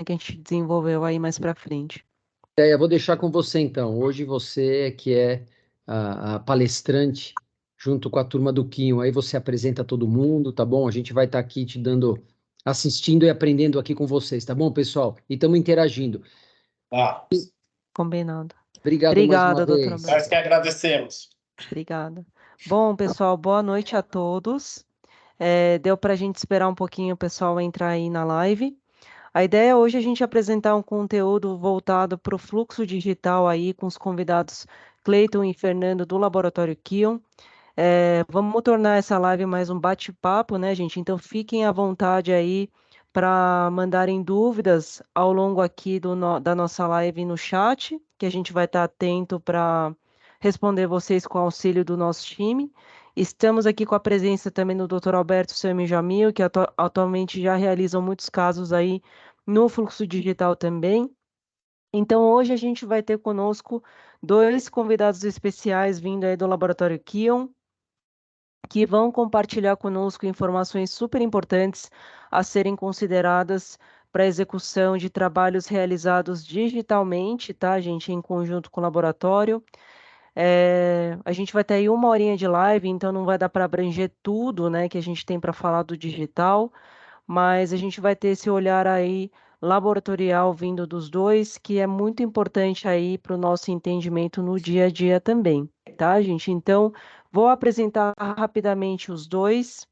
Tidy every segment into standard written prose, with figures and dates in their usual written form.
que a gente desenvolveu aí mais para frente. Eu vou deixar com você então. Hoje você que é a palestrante junto com a turma do Quinho. Aí você apresenta todo mundo, tá bom? A gente vai estar aqui te dando, assistindo e aprendendo aqui com vocês, tá bom, pessoal? E estamos interagindo. Tá. Combinado. Obrigado mais uma Obrigada, doutor vez. Alberto. Nós que agradecemos. Obrigada. Bom, pessoal, boa noite a todos. Deu para a gente esperar um pouquinho o pessoal entrar aí na live. A ideia hoje é a gente apresentar um conteúdo voltado para o fluxo digital aí com os convidados Cleiton e Fernando do Laboratório Kion. Vamos tornar essa live mais um bate-papo, né, gente? Então fiquem à vontade aí para mandarem dúvidas ao longo aqui da nossa live no chat, que a gente vai estar atento para responder vocês com auxílio do nosso time. Estamos aqui com a presença também do Dr. Alberto Sami Jamil, que atualmente já realizam muitos casos aí no fluxo digital também. Então, hoje a gente vai ter conosco dois convidados especiais vindo aí do Laboratório Kion, que vão compartilhar conosco informações super importantes a serem consideradas para a execução de trabalhos realizados digitalmente, tá, gente, em conjunto com o laboratório. A gente vai ter aí uma horinha de live, então não vai dar para abranger tudo, né, que a gente tem para falar do digital, mas a gente vai ter esse olhar aí laboratorial vindo dos dois, que é muito importante aí para o nosso entendimento no dia a dia também, tá, gente? Então, vou apresentar rapidamente os dois.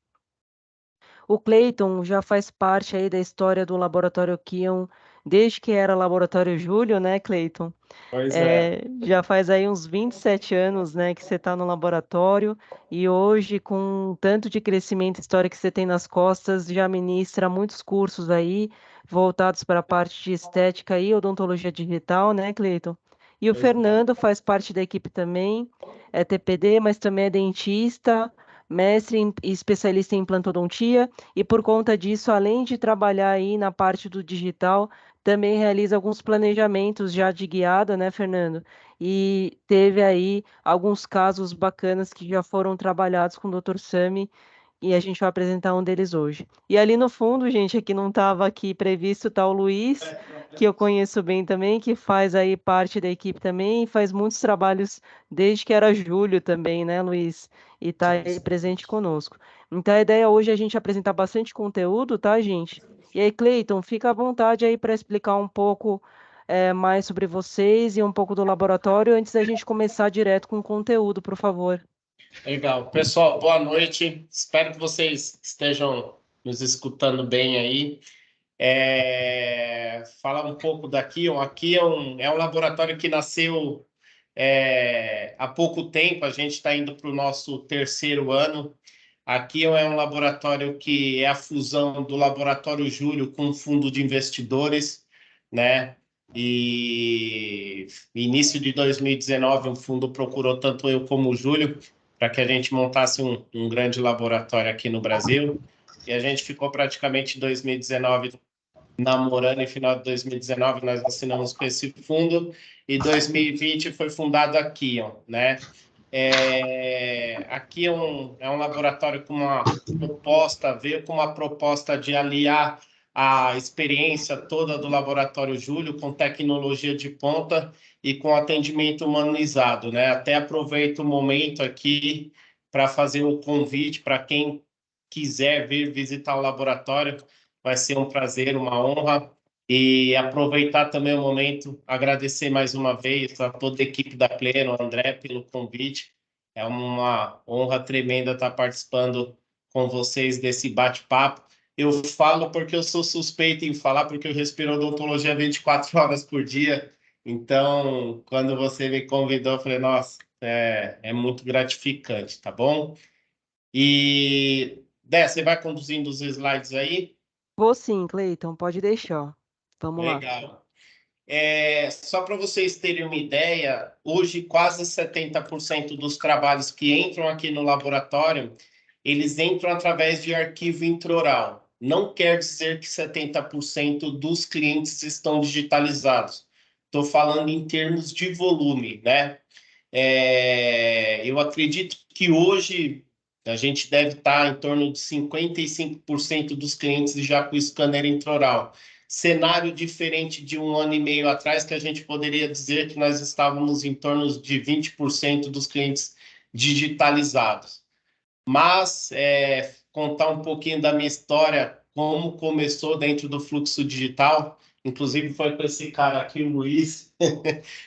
O Cleiton já faz parte aí da história do Laboratório Kion desde que era Laboratório Júlio, né, Cleiton? Pois é. Já faz aí uns 27 anos, né, que você está no laboratório e hoje, com o tanto de crescimento histórico que você tem nas costas, já ministra muitos cursos aí voltados para a parte de estética e odontologia digital, né, Cleiton? E o Pois é. Fernando faz parte da equipe também, é TPD, mas também é dentista, e especialista em implantodontia, e por conta disso, além de trabalhar aí na parte do digital, também realiza alguns planejamentos já de guiada, né, Fernando? E teve aí alguns casos bacanas que já foram trabalhados com o Dr. Sami e a gente vai apresentar um deles hoje. E ali no fundo, gente, aqui não estava aqui previsto, tá o Luiz, que eu conheço bem também, que faz aí parte da equipe também e faz muitos trabalhos desde que era julho também, né, Luiz? E está aí presente conosco. Então a ideia hoje é a gente apresentar bastante conteúdo, tá, gente? E aí, Cleiton, fica à vontade aí para explicar um pouco mais sobre vocês e um pouco do laboratório antes da gente começar direto com o conteúdo, por favor. Legal. Pessoal, boa noite. Espero que vocês estejam nos escutando bem aí. Falar um pouco daqui. Aqui é um laboratório que nasceu há pouco tempo. A gente está indo para o nosso terceiro ano. Aqui é um laboratório que é a fusão do Laboratório Júlio com o Fundo de Investidores, né? E início de 2019, o fundo procurou tanto eu como o Júlio para que a gente montasse um grande laboratório aqui no Brasil. E a gente ficou praticamente em 2019 namorando. Em final de 2019 nós assinamos com esse fundo e 2020 foi fundado a Kion, né? Aqui é um laboratório com uma proposta, veio com uma proposta de aliar a experiência toda do Laboratório Júlio com tecnologia de ponta e com atendimento humanizado, né? Até aproveito o momento aqui para fazer o convite para quem quiser vir visitar o laboratório, vai ser um prazer, uma honra. E aproveitar também o momento, agradecer mais uma vez a toda a equipe da Pleno, André, pelo convite. É uma honra tremenda estar participando com vocês desse bate-papo. Eu falo porque eu sou suspeito em falar, porque eu respiro odontologia 24 horas por dia. Então, quando você me convidou, eu falei, nossa, é muito gratificante, tá bom? E, Dé, você vai conduzindo os slides aí? Vou sim, Cleiton, pode deixar. Vamos lá. Legal. Só para vocês terem uma ideia, hoje quase 70% dos trabalhos que entram aqui no laboratório, eles entram através de arquivo intraoral. Não quer dizer que 70% dos clientes estão digitalizados. Estou falando em termos de volume, né? Eu acredito que hoje a gente deve estar em torno de 55% dos clientes já com o scanner intraoral. cenário diferente de um ano e meio atrás, que a gente poderia dizer que nós estávamos em torno de 20% dos clientes digitalizados. Mas contar um pouquinho da minha história, como começou dentro do fluxo digital, inclusive foi com esse cara aqui, o Luiz.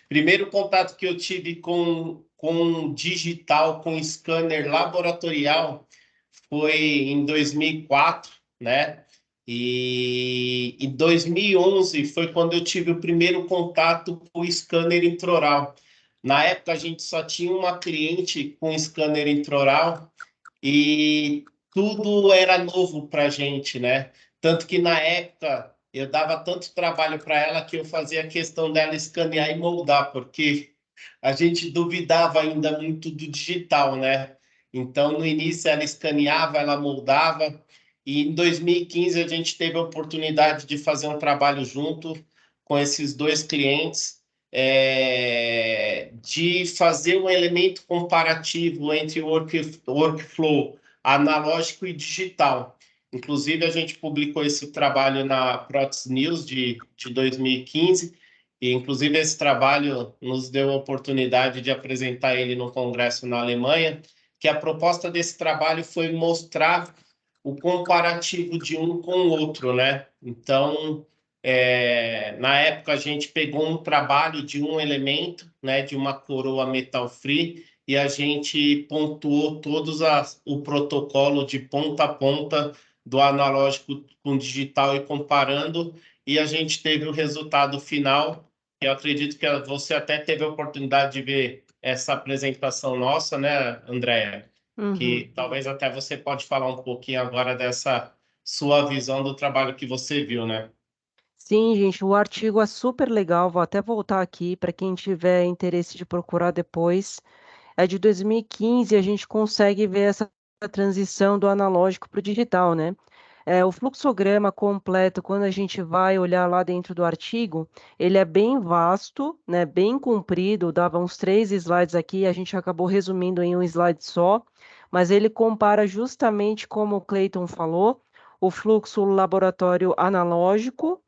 Primeiro contato que eu tive com digital, com scanner laboratorial, foi em 2004, né? E em 2011 foi quando eu tive o primeiro contato com o scanner intraoral. Na época, a gente só tinha uma cliente com scanner intraoral e tudo era novo para a gente, né? Tanto que na época eu dava tanto trabalho para ela que eu fazia questão dela escanear e moldar, porque a gente duvidava ainda muito do digital, né? Então, no início, ela escaneava, ela moldava, e em 2015 a gente teve a oportunidade de fazer um trabalho junto com esses dois clientes, de fazer um elemento comparativo entre o workflow analógico e digital. Inclusive, a gente publicou esse trabalho na Protes News de 2015, e, inclusive, esse trabalho nos deu a oportunidade de apresentar ele no congresso na Alemanha, que a proposta desse trabalho foi mostrar o comparativo de um com o outro, né? Então, na época, a gente pegou um trabalho de um elemento, né, de uma coroa metal free, e a gente pontuou o protocolo de ponta a ponta do analógico com digital e comparando, e a gente teve o resultado final. Eu acredito que você até teve a oportunidade de ver essa apresentação nossa, né, Andréia? Uhum. Que talvez até você pode falar um pouquinho agora dessa sua visão do trabalho que você viu, né? Sim, gente, o artigo é super legal. Vou até voltar aqui para quem tiver interesse de procurar depois. É de 2015, a gente consegue ver essa transição do analógico para o digital, né? O fluxograma completo, quando a gente vai olhar lá dentro do artigo, ele é bem vasto, né? Bem comprido, dava uns 3 slides aqui, a gente acabou resumindo em um slide só, mas ele compara justamente como o Clayton falou, o fluxo laboratório analógico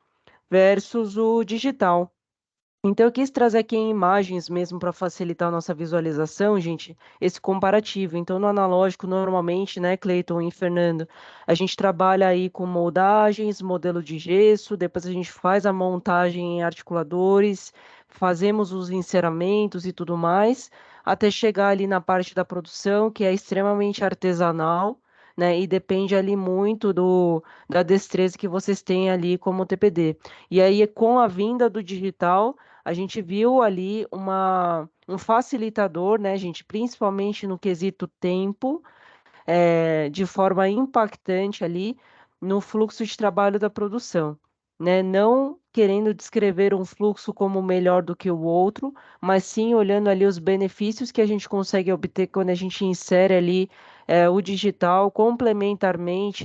versus o digital. Então, eu quis trazer aqui em imagens mesmo para facilitar a nossa visualização, gente, esse comparativo. Então, no analógico, normalmente, né, Cleiton e Fernando, a gente trabalha aí com moldagens, modelo de gesso, depois a gente faz a montagem em articuladores, fazemos os enceramentos e tudo mais, até chegar ali na parte da produção, que é extremamente artesanal, né, e depende ali muito da destreza que vocês têm ali como TPD. E aí, com a vinda do digital, a gente viu ali um facilitador, né, gente, principalmente no quesito tempo, de forma impactante ali no fluxo de trabalho da produção, né? Não querendo descrever um fluxo como melhor do que o outro, mas sim olhando ali os benefícios que a gente consegue obter quando a gente insere ali o digital complementarmente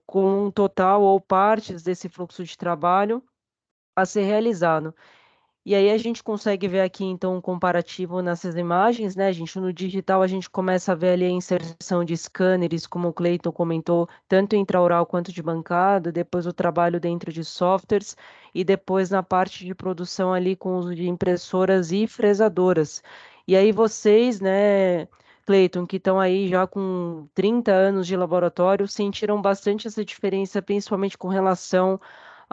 com um total ou partes desse fluxo de trabalho a ser realizado. E aí a gente consegue ver aqui, então, um comparativo nessas imagens, né, gente? No digital a gente começa a ver ali a inserção de scanners, como o Clayton comentou, tanto intraoral quanto de bancada, depois o trabalho dentro de softwares, e depois na parte de produção ali com o uso de impressoras e fresadoras. E aí vocês, né, Clayton, que estão aí já com 30 anos de laboratório, sentiram bastante essa diferença, principalmente com relação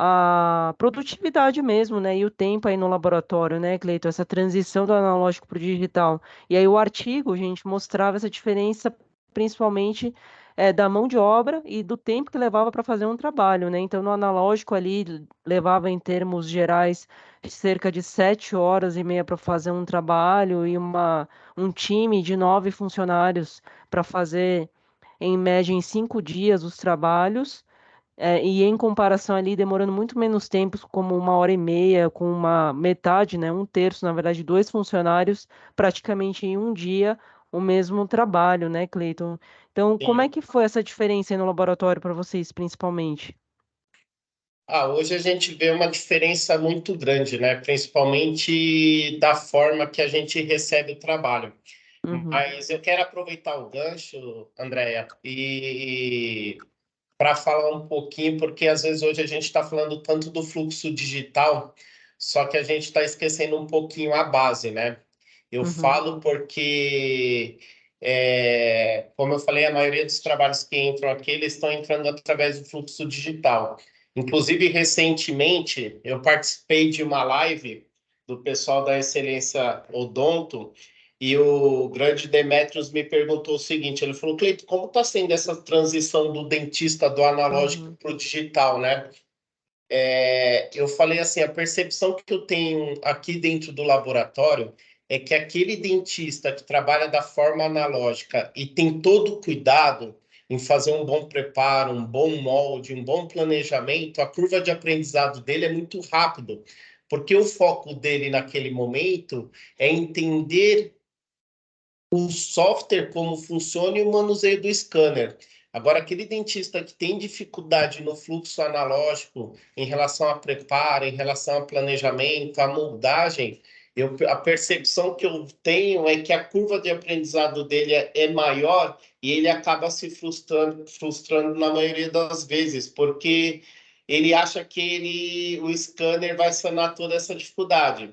a produtividade mesmo, né? E o tempo aí no laboratório, né, Cleiton? Essa transição do analógico para o digital. E aí o artigo, gente, mostrava essa diferença principalmente da mão de obra e do tempo que levava para fazer um trabalho, né? Então, no analógico ali levava em termos gerais cerca de 7 horas e meia para fazer um trabalho e um time de 9 funcionários para fazer, em média, em 5 dias os trabalhos. E em comparação ali, demorando muito menos tempo, como 1 hora e meia, com uma metade, né, um terço, na verdade, 2 funcionários, praticamente em um dia, o mesmo trabalho, né, Cleiton? Então, como é Sim. que foi essa diferença aí no laboratório para vocês, principalmente? Hoje a gente vê uma diferença muito grande, né? Principalmente da forma que a gente recebe o trabalho. Uhum. Mas eu quero aproveitar o gancho, Andréia, e para falar um pouquinho, porque às vezes hoje a gente está falando tanto do fluxo digital, só que a gente está esquecendo um pouquinho a base, né? Eu falo porque, como eu falei, a maioria dos trabalhos que entram aqui, eles estão entrando através do fluxo digital. Inclusive, recentemente, eu participei de uma live do pessoal da Excelência Odonto, e o grande Demetrios me perguntou o seguinte, ele falou, Cleito, como está sendo essa transição do dentista do analógico para o digital, né? Eu falei assim, a percepção que eu tenho aqui dentro do laboratório é que aquele dentista que trabalha da forma analógica e tem todo o cuidado em fazer um bom preparo, um bom molde, um bom planejamento, a curva de aprendizado dele é muito rápido, porque o foco dele naquele momento é entender o software, como funciona e o manuseio do scanner. Agora, aquele dentista que tem dificuldade no fluxo analógico em relação a preparo, em relação a planejamento, a moldagem, a percepção que eu tenho é que a curva de aprendizado dele é maior e ele acaba se frustrando na maioria das vezes, porque ele acha que o scanner vai sanar toda essa dificuldade.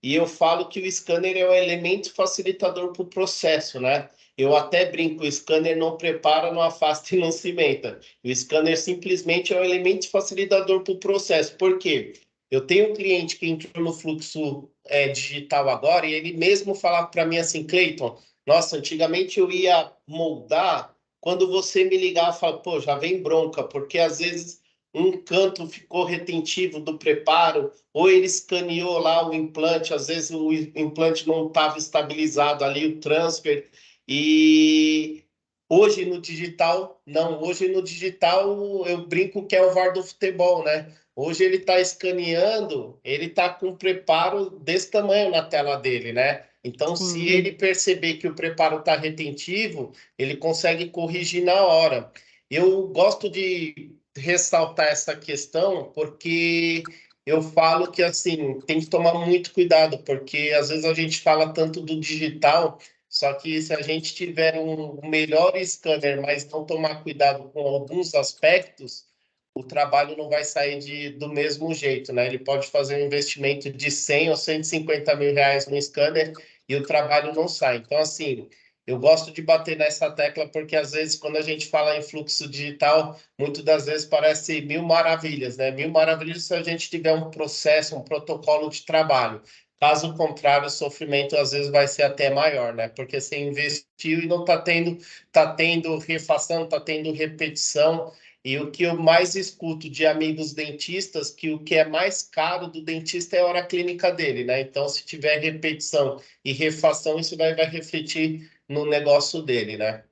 E eu falo que o scanner é o elemento facilitador para o processo, né? Eu até brinco, o scanner não prepara, não afasta e não cimenta. O scanner simplesmente é o elemento facilitador para o processo. Por quê? Eu tenho um cliente que entrou no fluxo digital agora e ele mesmo falava para mim assim, Cleiton, nossa, antigamente eu ia moldar, quando você me ligava, eu falava, pô, já vem bronca, porque às vezes um canto ficou retentivo do preparo, ou ele escaneou lá o implante, às vezes o implante não estava estabilizado ali, o transfer, e hoje no digital, não, hoje no digital eu brinco que é o VAR do futebol, né? Hoje ele está escaneando, ele está com um preparo desse tamanho na tela dele, né? Então, se Sim. ele perceber que o preparo está retentivo, ele consegue corrigir na hora. Eu gosto de ressaltar essa questão porque eu falo que assim tem que tomar muito cuidado, porque às vezes a gente fala tanto do digital, só que se a gente tiver um melhor scanner, mas não tomar cuidado com alguns aspectos, o trabalho não vai sair do mesmo jeito, né? Ele pode fazer um investimento de 100 ou 150 mil reais no scanner e o trabalho não sai. Então, assim, eu gosto de bater nessa tecla porque às vezes quando a gente fala em fluxo digital, muitas das vezes parece mil maravilhas, né? Mil maravilhas se a gente tiver um processo, um protocolo de trabalho. Caso contrário, o sofrimento às vezes vai ser até maior, né? Porque você investiu e não tá tendo refação, tá tendo repetição. E o que eu mais escuto de amigos dentistas, que o que é mais caro do dentista é a hora clínica dele, né? Então, se tiver repetição e refação, isso vai refletir no negócio dele, né?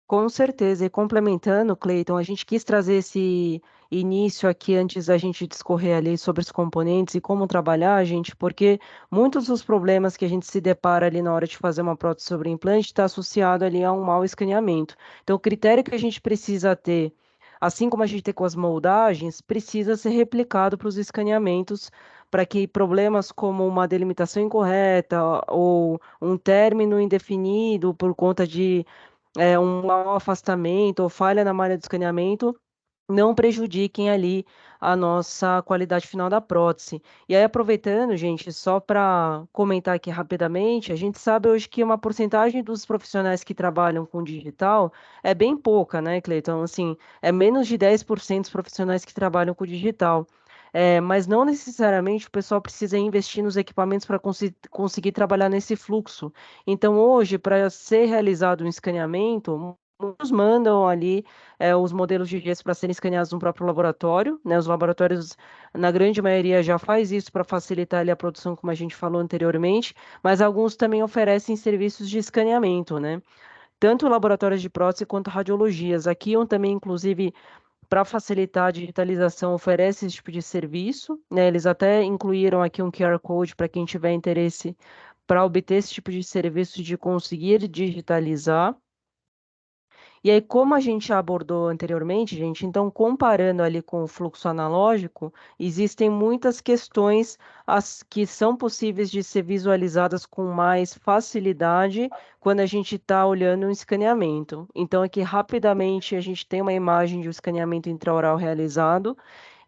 Com certeza. E complementando, Cleiton, a gente quis trazer esse início aqui antes da gente discorrer ali sobre os componentes e como trabalhar, gente, porque muitos dos problemas que a gente se depara ali na hora de fazer uma prótese sobre implante está associado ali a um mau escaneamento. Então, o critério que a gente precisa ter, assim como a gente tem com as moldagens, precisa ser replicado para os escaneamentos, para que problemas como uma delimitação incorreta ou um término indefinido por conta de um mau afastamento ou falha na malha de escaneamento não prejudiquem ali a nossa qualidade final da prótese. E aí, aproveitando, gente, só para comentar aqui rapidamente, a gente sabe hoje que uma porcentagem dos profissionais que trabalham com digital é bem pouca, né, Cleiton? Assim, é menos de 10% dos profissionais que trabalham com digital. Mas não necessariamente o pessoal precisa investir nos equipamentos para conseguir trabalhar nesse fluxo. Então, hoje, para ser realizado um escaneamento, muitos mandam ali os modelos de gesso para serem escaneados no próprio laboratório, né? Os laboratórios, na grande maioria, já faz isso para facilitar ali a produção, como a gente falou anteriormente, mas alguns também oferecem serviços de escaneamento, né? Tanto laboratórios de prótese quanto radiologias. Aqui, um também, inclusive, para facilitar a digitalização, oferece esse tipo de serviço, né? Eles até incluíram aqui um QR Code para quem tiver interesse para obter esse tipo de serviço de conseguir digitalizar. E aí, como a gente já abordou anteriormente, gente, então comparando ali com o fluxo analógico, existem muitas questões que são possíveis de ser visualizadas com mais facilidade quando a gente está olhando um escaneamento. Então, aqui rapidamente a gente tem uma imagem de um escaneamento intraoral realizado,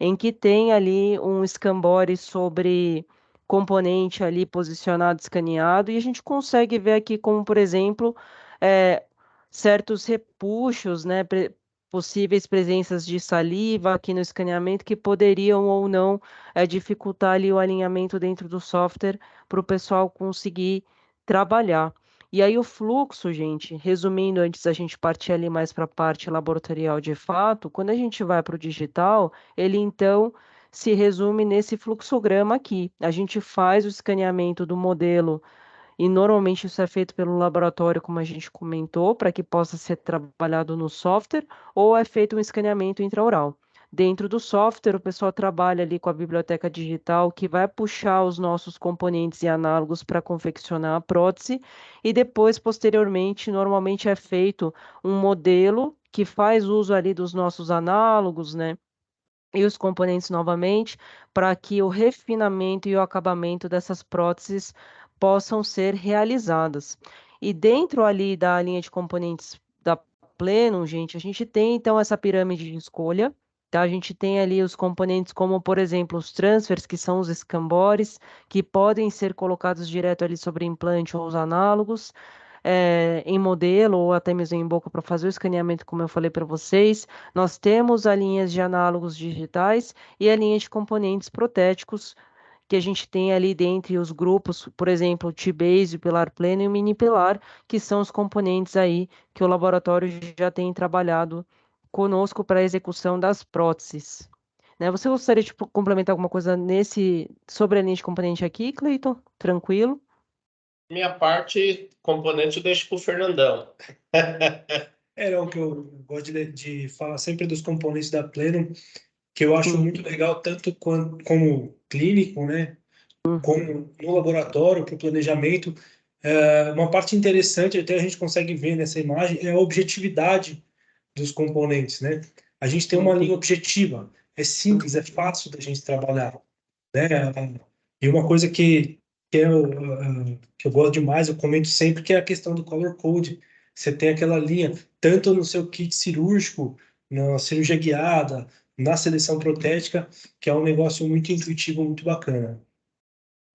em que tem ali um escambore sobre componente ali posicionado, escaneado, e a gente consegue ver aqui como, por exemplo, é, certos repuxos, né, possíveis presenças de saliva aqui no escaneamento que poderiam ou não dificultar ali o alinhamento dentro do software para o pessoal conseguir trabalhar. E aí o fluxo, gente, resumindo, antes da gente partir ali mais para a parte laboratorial de fato, quando a gente vai para o digital, ele então se resume nesse fluxograma aqui. A gente faz o escaneamento do modelo e normalmente isso é feito pelo laboratório, como a gente comentou, para que possa ser trabalhado no software, ou é feito um escaneamento intraoral. Dentro do software, o pessoal trabalha ali com a biblioteca digital, que vai puxar os nossos componentes e análogos para confeccionar a prótese, e depois, posteriormente, normalmente é feito um modelo que faz uso ali dos nossos análogos, né? E os componentes novamente, para que o refinamento e o acabamento dessas próteses possam ser realizadas. E dentro ali da linha de componentes da Plenum, gente, a gente tem então essa pirâmide de escolha, tá? A gente tem ali os componentes como, por exemplo, os transfers, que são os escambores, que podem ser colocados direto ali sobre implante ou os análogos em modelo ou até mesmo em boca para fazer o escaneamento, como eu falei para vocês. Nós temos a linha de análogos digitais e a linha de componentes protéticos que a gente tem ali dentre os grupos, por exemplo, o T-Base, o pilar pleno e o mini pilar, que são os componentes aí que o laboratório já tem trabalhado conosco para a execução das próteses. Né? Você gostaria de complementar alguma coisa sobre a linha de componente aqui, Cleiton? Tranquilo? Minha parte, componente, eu deixo para o Fernandão. É o que eu gosto de falar sempre dos componentes da Pleno, que eu acho Sim. muito legal, tanto como clínico, né, como no laboratório, para o planejamento. Uma parte interessante, até a gente consegue ver nessa imagem, é a objetividade dos componentes, né? A gente tem uma linha objetiva, é simples, é fácil da gente trabalhar, né? E uma coisa que eu gosto demais, eu comento sempre, que é a questão do color code. Você tem aquela linha, tanto no seu kit cirúrgico, na cirurgia guiada, na seleção protética, que é um negócio muito intuitivo, muito bacana.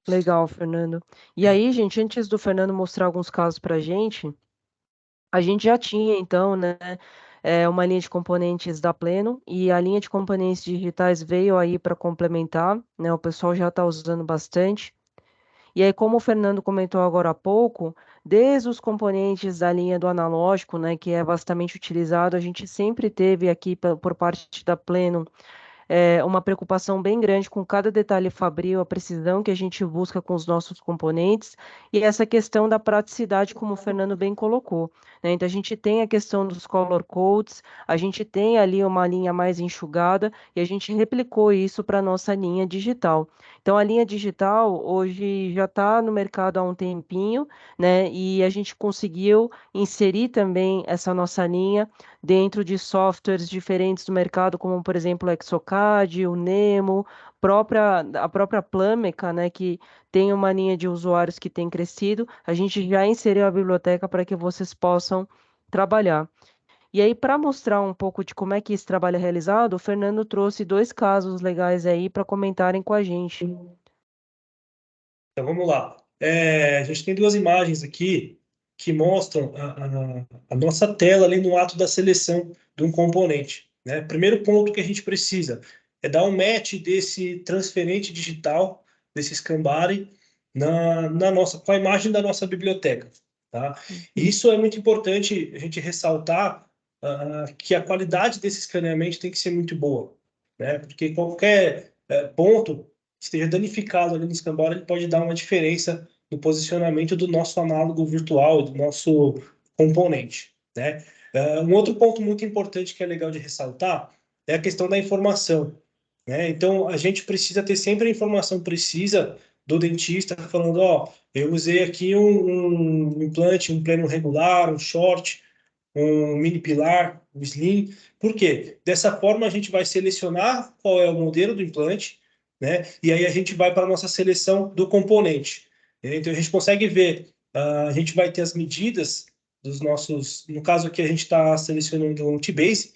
Legal, Fernando. E aí, gente, antes do Fernando mostrar alguns casos para a gente já tinha, então, né, uma linha de componentes da Pleno, e a linha de componentes digitais veio aí para complementar, né, o pessoal já está usando bastante. E aí, como o Fernando comentou agora há pouco, desde os componentes da linha do analógico, né, que é bastante utilizado, a gente sempre teve aqui, por parte da Pleno, uma preocupação bem grande com cada detalhe fabril, a precisão que a gente busca com os nossos componentes e essa questão da praticidade, como o Fernando bem colocou, né? Então, a gente tem a questão dos color codes, a gente tem ali uma linha mais enxugada e a gente replicou isso para a nossa linha digital. Então, a linha digital hoje já está no mercado há um tempinho, né? E a gente conseguiu inserir também essa nossa linha dentro de softwares diferentes do mercado, como por exemplo o Exocad, o Nemo, a própria Plâmeca, né, que tem uma linha de usuários que tem crescido. A gente já inseriu a biblioteca para que vocês possam trabalhar. E aí, para mostrar um pouco de como é que esse trabalho é realizado, o Fernando trouxe dois casos legais aí para comentarem com a gente. Então vamos lá. A gente tem duas imagens aqui que mostram a nossa tela ali no ato da seleção de um componente, né? Primeiro ponto que a gente precisa é dar um match desse transferente digital, desse Scambari, na nossa, com a imagem da nossa biblioteca, tá? E isso é muito importante a gente ressaltar que a qualidade desse escaneamento tem que ser muito boa, né? Porque qualquer ponto que esteja danificado ali no Scambora, ele pode dar uma diferença no posicionamento do nosso análogo virtual, do nosso componente, né? Um outro ponto muito importante que é legal de ressaltar é a questão da informação, né? Então, a gente precisa ter sempre a informação precisa do dentista falando, ó, eu usei aqui um implante, um pleno regular, um short, um mini pilar, um slim. Por quê? Dessa forma a gente vai selecionar qual é o modelo do implante, né? E aí a gente vai para a nossa seleção do componente. Então a gente consegue ver, a gente vai ter as medidas dos nossos, no caso aqui a gente está selecionando um T-Base,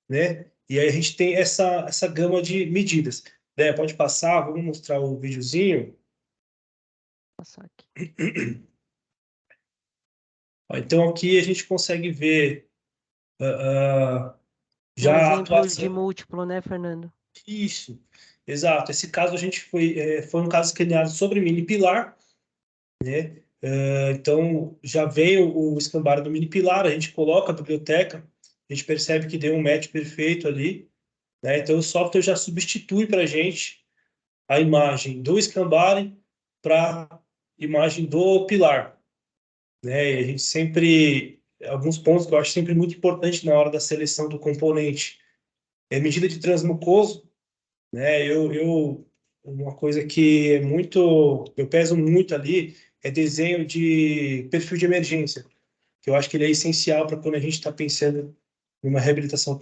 né? E aí a gente tem essa gama de medidas. Né? Pode passar, vamos mostrar o videozinho. Vou passar aqui. Então aqui a gente consegue ver Um já a exemplo de atuação. múltiplo, né, Fernando? Isso, exato. Esse caso a gente foi um caso criado sobre mini pilar, né? Então já veio o escambau do mini pilar, a gente coloca a biblioteca, a gente percebe que deu um match perfeito ali, né? Então o software já substitui para a gente a imagem do escambau para a imagem do pilar, né? E a gente sempre, alguns pontos que eu acho sempre muito importante na hora da seleção do componente, é medida de transmucoso, né? Uma coisa que é muito, eu peso muito ali é desenho de perfil de emergência, que eu acho que ele é essencial para quando a gente está pensando numa reabilitação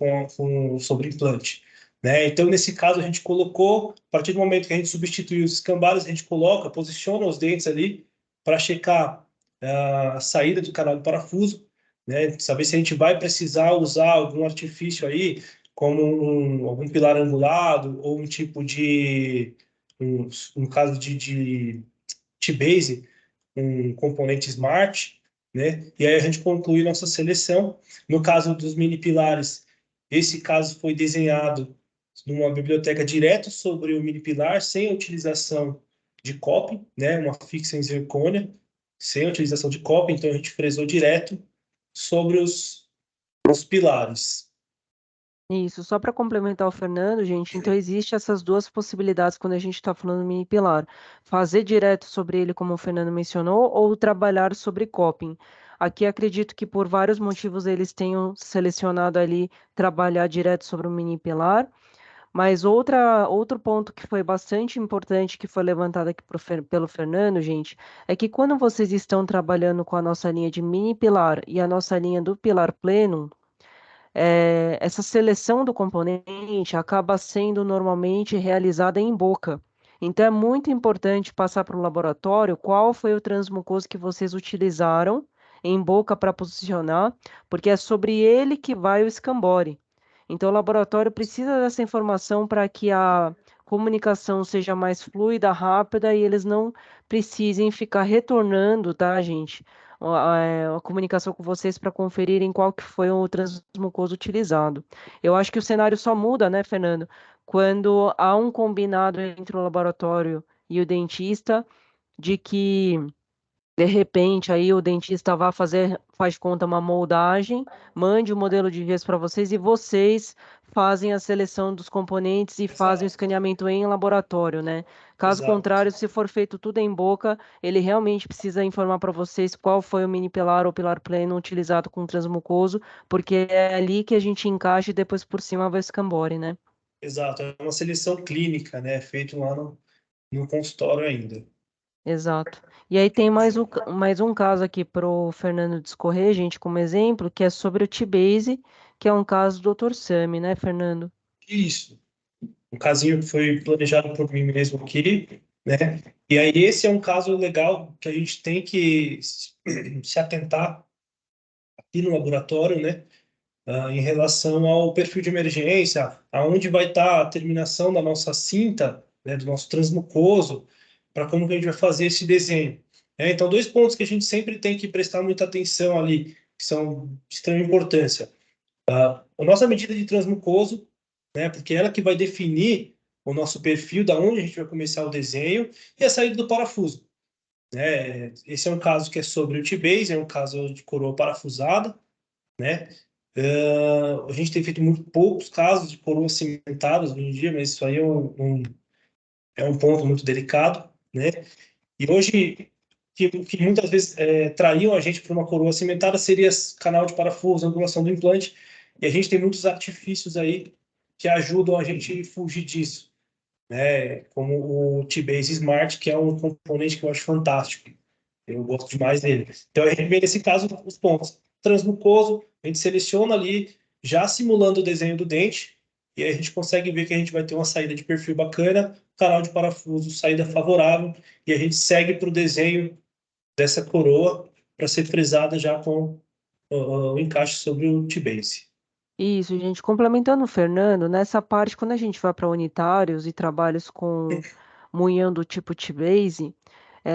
sobre implante. Né? Então, nesse caso, a gente colocou, a partir do momento que a gente substituiu os escambares, a gente coloca, posiciona os dentes ali para checar a saída do canal do parafuso, né? Saber se a gente vai precisar usar algum artifício aí, como algum pilar angulado ou um tipo de, um caso de T-Base, um componente smart, né? E aí a gente conclui nossa seleção. No caso dos mini pilares, esse caso foi desenhado numa biblioteca direto sobre o mini pilar, sem a utilização de copy, né? Uma fixa em zircônia, sem a utilização de copy, então a gente fresou direto sobre os pilares. Isso, só para complementar o Fernando, gente, então existe essas duas possibilidades quando a gente está falando mini pilar. Fazer direto sobre ele, como o Fernando mencionou, ou trabalhar sobre coping. Aqui acredito que por vários motivos eles tenham selecionado ali trabalhar direto sobre o mini pilar, mas outro ponto que foi bastante importante, que foi levantado aqui pelo Fernando, gente, é que quando vocês estão trabalhando com a nossa linha de mini pilar e a nossa linha do pilar pleno, essa seleção do componente acaba sendo normalmente realizada em boca. Então, é muito importante passar para o laboratório qual foi o transmucoso que vocês utilizaram em boca para posicionar, porque é sobre ele que vai o escambore. Então, o laboratório precisa dessa informação para que a comunicação seja mais fluida, rápida e eles não precisem ficar retornando, tá, gente? A comunicação com vocês para conferirem qual que foi o transmucoso utilizado. Eu acho que o cenário só muda, né, Fernando, quando há um combinado entre o laboratório e o dentista de que de repente, aí o dentista vai fazer, faz conta uma moldagem, mande o modelo de gesso para vocês e vocês fazem a seleção dos componentes e fazem o Exato, escaneamento em laboratório, né? Caso exato. contrário, se for feito tudo em boca, ele realmente precisa informar para vocês qual foi o mini pilar ou pilar pleno utilizado com transmucoso, porque é ali que a gente encaixa e depois por cima vai o escambore, né? Exato, é uma seleção clínica, né? Feito lá no consultório ainda. Exato. E aí tem mais um caso aqui para o Fernando discorrer, gente, como exemplo, que é sobre o T-Base, que é um caso do Dr. Sami, né, Fernando? Isso. Um casinho que foi planejado por mim mesmo aqui, né? E aí esse é um caso legal que a gente tem que se atentar aqui no laboratório, né? Em relação ao perfil de emergência, aonde vai estar a terminação da nossa cinta, né? Do nosso transmucoso, para como que a gente vai fazer esse desenho. Então, dois pontos que a gente sempre tem que prestar muita atenção ali, que são de extrema importância. A nossa medida de transmucoso, né, porque é ela que vai definir o nosso perfil, da onde a gente vai começar o desenho, e a saída do parafuso. Né? Esse é um caso que é sobre o T-Base, é um caso de coroa parafusada. Né? A gente tem feito muito poucos casos de coroas cimentadas hoje em dia, mas isso aí é um ponto muito delicado. Né? E hoje, que muitas vezes traíam a gente para uma coroa cimentada seria canal de parafuso, angulação do implante, e a gente tem muitos artifícios aí que ajudam a gente a fugir disso, né? Como o T-Base Smart, que é um componente que eu acho fantástico. Eu gosto demais dele. Então, a gente vê nesse caso os pontos. transmucoso, a gente seleciona ali, já simulando o desenho do dente, e aí a gente consegue ver que a gente vai ter uma saída de perfil bacana, canal de parafuso, saída favorável, e a gente segue para o desenho dessa coroa para ser frisada já com o encaixe sobre o T-base. Isso, gente. Complementando o Fernando, nessa parte, quando a gente vai para unitários e trabalhos com munhão do tipo T-Base,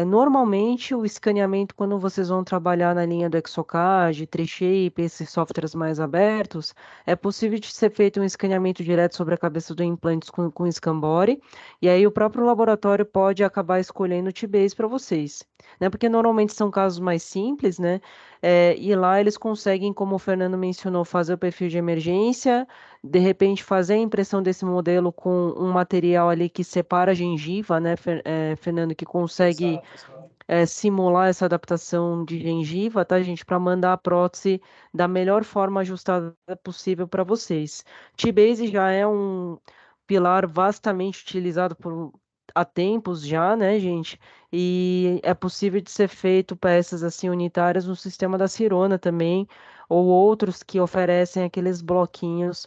normalmente o escaneamento, quando vocês vão trabalhar na linha do Exocad, Trishape, esses softwares mais abertos, é possível de ser feito um escaneamento direto sobre a cabeça do implante com Scambore, e aí o próprio laboratório pode acabar escolhendo o T-Base para vocês, né? Porque normalmente são casos mais simples, né? E lá eles conseguem, como o Fernando mencionou, fazer o perfil de emergência, de repente fazer a impressão desse modelo com um material ali que separa a gengiva, né, Fernando, que consegue Exato, exato. simular essa adaptação de gengiva, tá, gente, para mandar a prótese da melhor forma ajustada possível para vocês. T-Base já é um pilar vastamente utilizado há tempos já, né, gente? E é possível de ser feito peças assim unitárias no sistema da Cirona também, ou outros que oferecem aqueles bloquinhos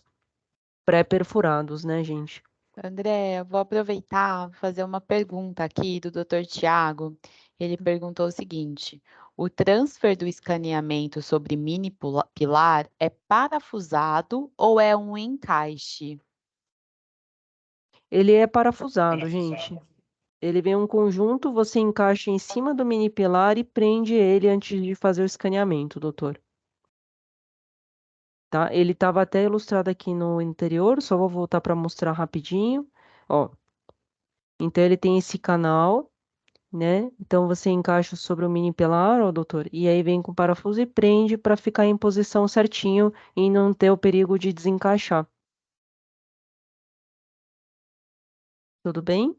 pré-perfurados, né, gente? André, eu vou aproveitar e fazer uma pergunta aqui do Dr. Tiago. Ele perguntou o seguinte: o transfer do escaneamento sobre mini pilar é parafusado ou é um encaixe? Ele é parafusado, gente. Ele vem um conjunto, você encaixa em cima do mini pilar e prende ele antes de fazer o escaneamento, doutor. Tá? Ele estava até ilustrado aqui no interior, só vou voltar para mostrar rapidinho. Ó, então ele tem esse canal, né? Então você encaixa sobre o mini pilar, ó, doutor, e aí vem com o parafuso e prende para ficar em posição certinho e não ter o perigo de desencaixar. Tudo bem?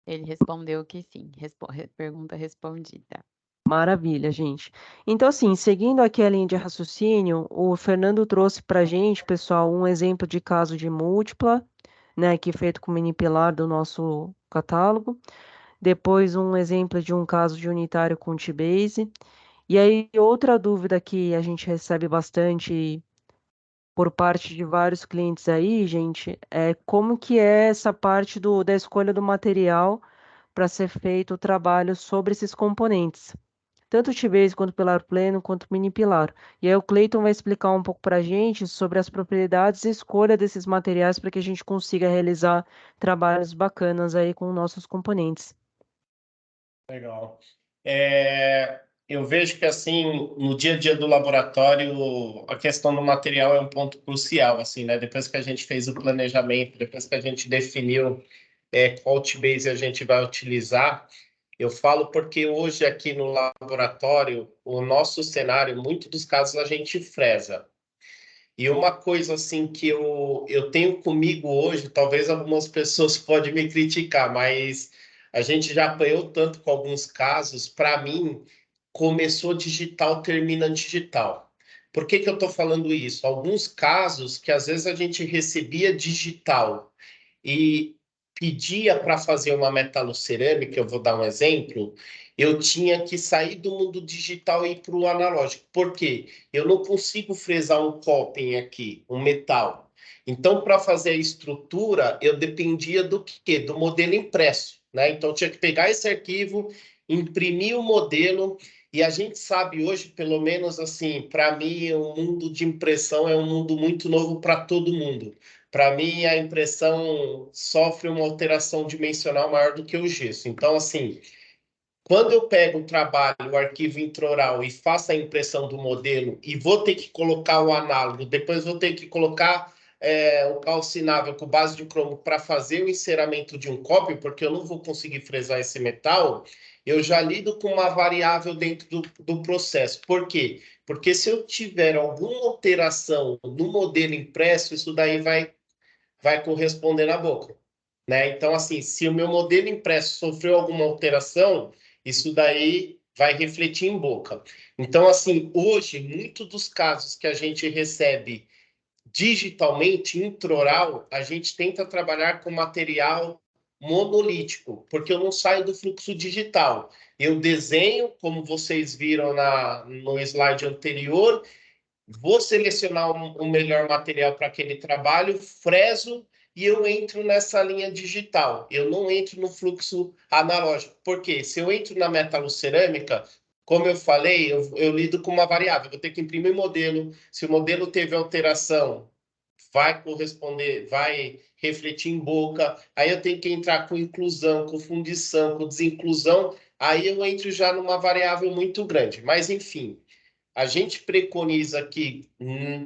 Ele respondeu que sim. Pergunta respondida. Maravilha, gente. Então, assim, seguindo aqui a linha de raciocínio, o Fernando trouxe para a gente, pessoal, um exemplo de caso de múltipla, né, que é feito com mini pilar do nosso catálogo. Depois, um exemplo de um caso de unitário com T-Base. E aí, outra dúvida que a gente recebe bastante por parte de vários clientes aí, gente, é como que é essa parte da escolha do material para ser feito o trabalho sobre esses componentes. Tanto o T-Base quanto o pilar pleno, quanto o mini pilar. E aí o Cleiton vai explicar um pouco para a gente sobre as propriedades e escolha desses materiais para que a gente consiga realizar trabalhos bacanas aí com nossos componentes. Legal. Eu vejo que, assim, no dia a dia do laboratório, a questão do material é um ponto crucial, assim, né? Depois que a gente fez o planejamento, depois que a gente definiu qual T-Base a gente vai utilizar, eu falo porque hoje aqui no laboratório, o nosso cenário, em muitos dos casos, a gente fresa. E uma coisa assim que eu tenho comigo hoje, talvez algumas pessoas podem me criticar, mas a gente já apanhou tanto com alguns casos, para mim, começou digital, termina digital. Por que que eu estou falando isso? Alguns casos que às vezes a gente recebia digital e pedia para fazer uma metalocerâmica, eu vou dar um exemplo, eu tinha que sair do mundo digital e ir para o analógico. Por quê? Eu não consigo fresar um coping aqui, um metal. Então, para fazer a estrutura, eu dependia do quê? Do modelo impresso, né? Então, eu tinha que pegar esse arquivo, imprimir o modelo, e a gente sabe hoje, pelo menos assim, para mim, o mundo de impressão é um mundo muito novo para todo mundo. Para mim, a impressão sofre uma alteração dimensional maior do que o gesso. Então, assim, quando eu pego o trabalho, o arquivo intraoral e faço a impressão do modelo e vou ter que colocar o análogo, depois vou ter que colocar o calcinável com base de cromo para fazer o enceramento de um copy, porque eu não vou conseguir fresar esse metal, eu já lido com uma variável dentro do processo. Por quê? Porque se eu tiver alguma alteração no modelo impresso, isso daí vai corresponder na boca, né? Então, assim, se o meu modelo impresso sofreu alguma alteração, isso daí vai refletir em boca. Então, assim, hoje, muitos dos casos que a gente recebe digitalmente, intraoral, a gente tenta trabalhar com material monolítico, porque eu não saio do fluxo digital. Eu desenho, como vocês viram no slide anterior, vou selecionar o melhor material para aquele trabalho, freso e eu entro nessa linha digital. Eu não entro no fluxo analógico. Porque se eu entro na metalocerâmica, como eu falei, eu lido com uma variável. Eu vou ter que imprimir modelo. Se o modelo teve alteração, vai corresponder, vai refletir em boca. Aí eu tenho que entrar com inclusão, com fundição, com desinclusão. Aí eu entro já numa variável muito grande. Mas, enfim, a gente preconiza que,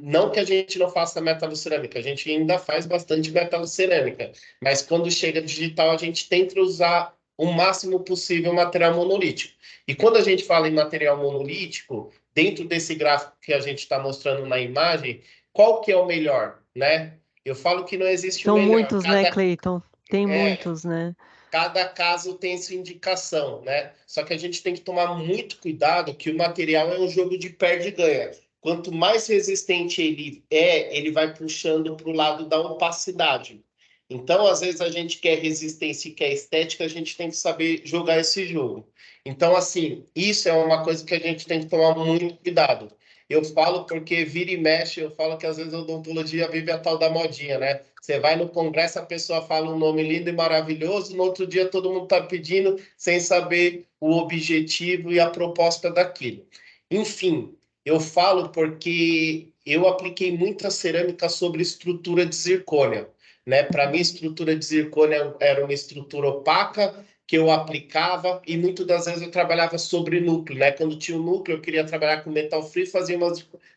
não que a gente não faça metalocerâmica, a gente ainda faz bastante metalocerâmica, mas quando chega digital, a gente tenta usar o máximo possível material monolítico. E quando a gente fala em material monolítico, dentro desse gráfico que a gente está mostrando na imagem, qual que é o melhor, né? Eu falo que não existe o São melhor. muitos, né, Cleiton? Tem muitos, né? Cada caso tem sua indicação, né? Só que a gente tem que tomar muito cuidado que o material é um jogo de perde e ganha. Quanto mais resistente ele vai puxando para o lado da opacidade. Então, às vezes, a gente quer resistência e quer estética, a gente tem que saber jogar esse jogo. Então, assim, isso é uma coisa que a gente tem que tomar muito cuidado. Eu falo porque vira e mexe, eu falo que às vezes a odontologia vive a tal da modinha, né? Você vai no congresso, a pessoa fala um nome lindo e maravilhoso, no outro dia todo mundo está pedindo sem saber o objetivo e a proposta daquilo. Enfim, eu falo porque eu apliquei muita cerâmica sobre estrutura de zircônia, né? Para mim, estrutura de zircônia era uma estrutura opaca que eu aplicava e muitas das vezes eu trabalhava sobre núcleo, né? Quando tinha o núcleo, eu queria trabalhar com metal free, fazia uma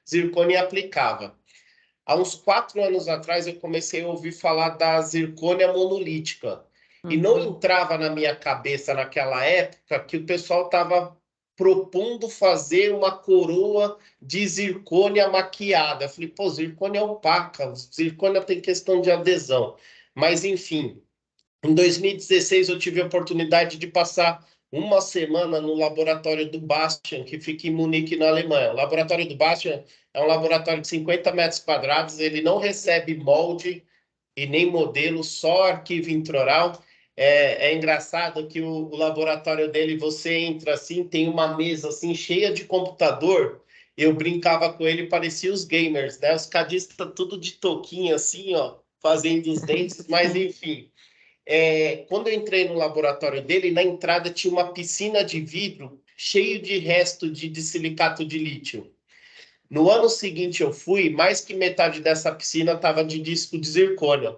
zircônia e aplicava. Há uns 4 anos atrás, eu comecei a ouvir falar da zircônia monolítica. E não entrava na minha cabeça naquela época que o pessoal estava propondo fazer uma coroa de zircônia maquiada. Eu falei, pô, zircônia é opaca, zircônia tem questão de adesão. Mas, enfim, em 2016 eu tive a oportunidade de passar uma semana no laboratório do Bastian, que fica em Munique, na Alemanha. O laboratório do Bastian é um laboratório de 50 metros quadrados, ele não recebe molde e nem modelo, só arquivo intraoral. É engraçado que o laboratório dele, você entra assim, tem uma mesa assim cheia de computador. Eu brincava com ele, parecia os gamers, né? Os cadistas tudo de touquinha assim, ó, fazendo os dentes, mas enfim. Quando eu entrei no laboratório dele, na entrada tinha uma piscina de vidro cheio de resto de silicato de lítio. No ano seguinte eu fui, mais que metade dessa piscina estava de disco de zircônia.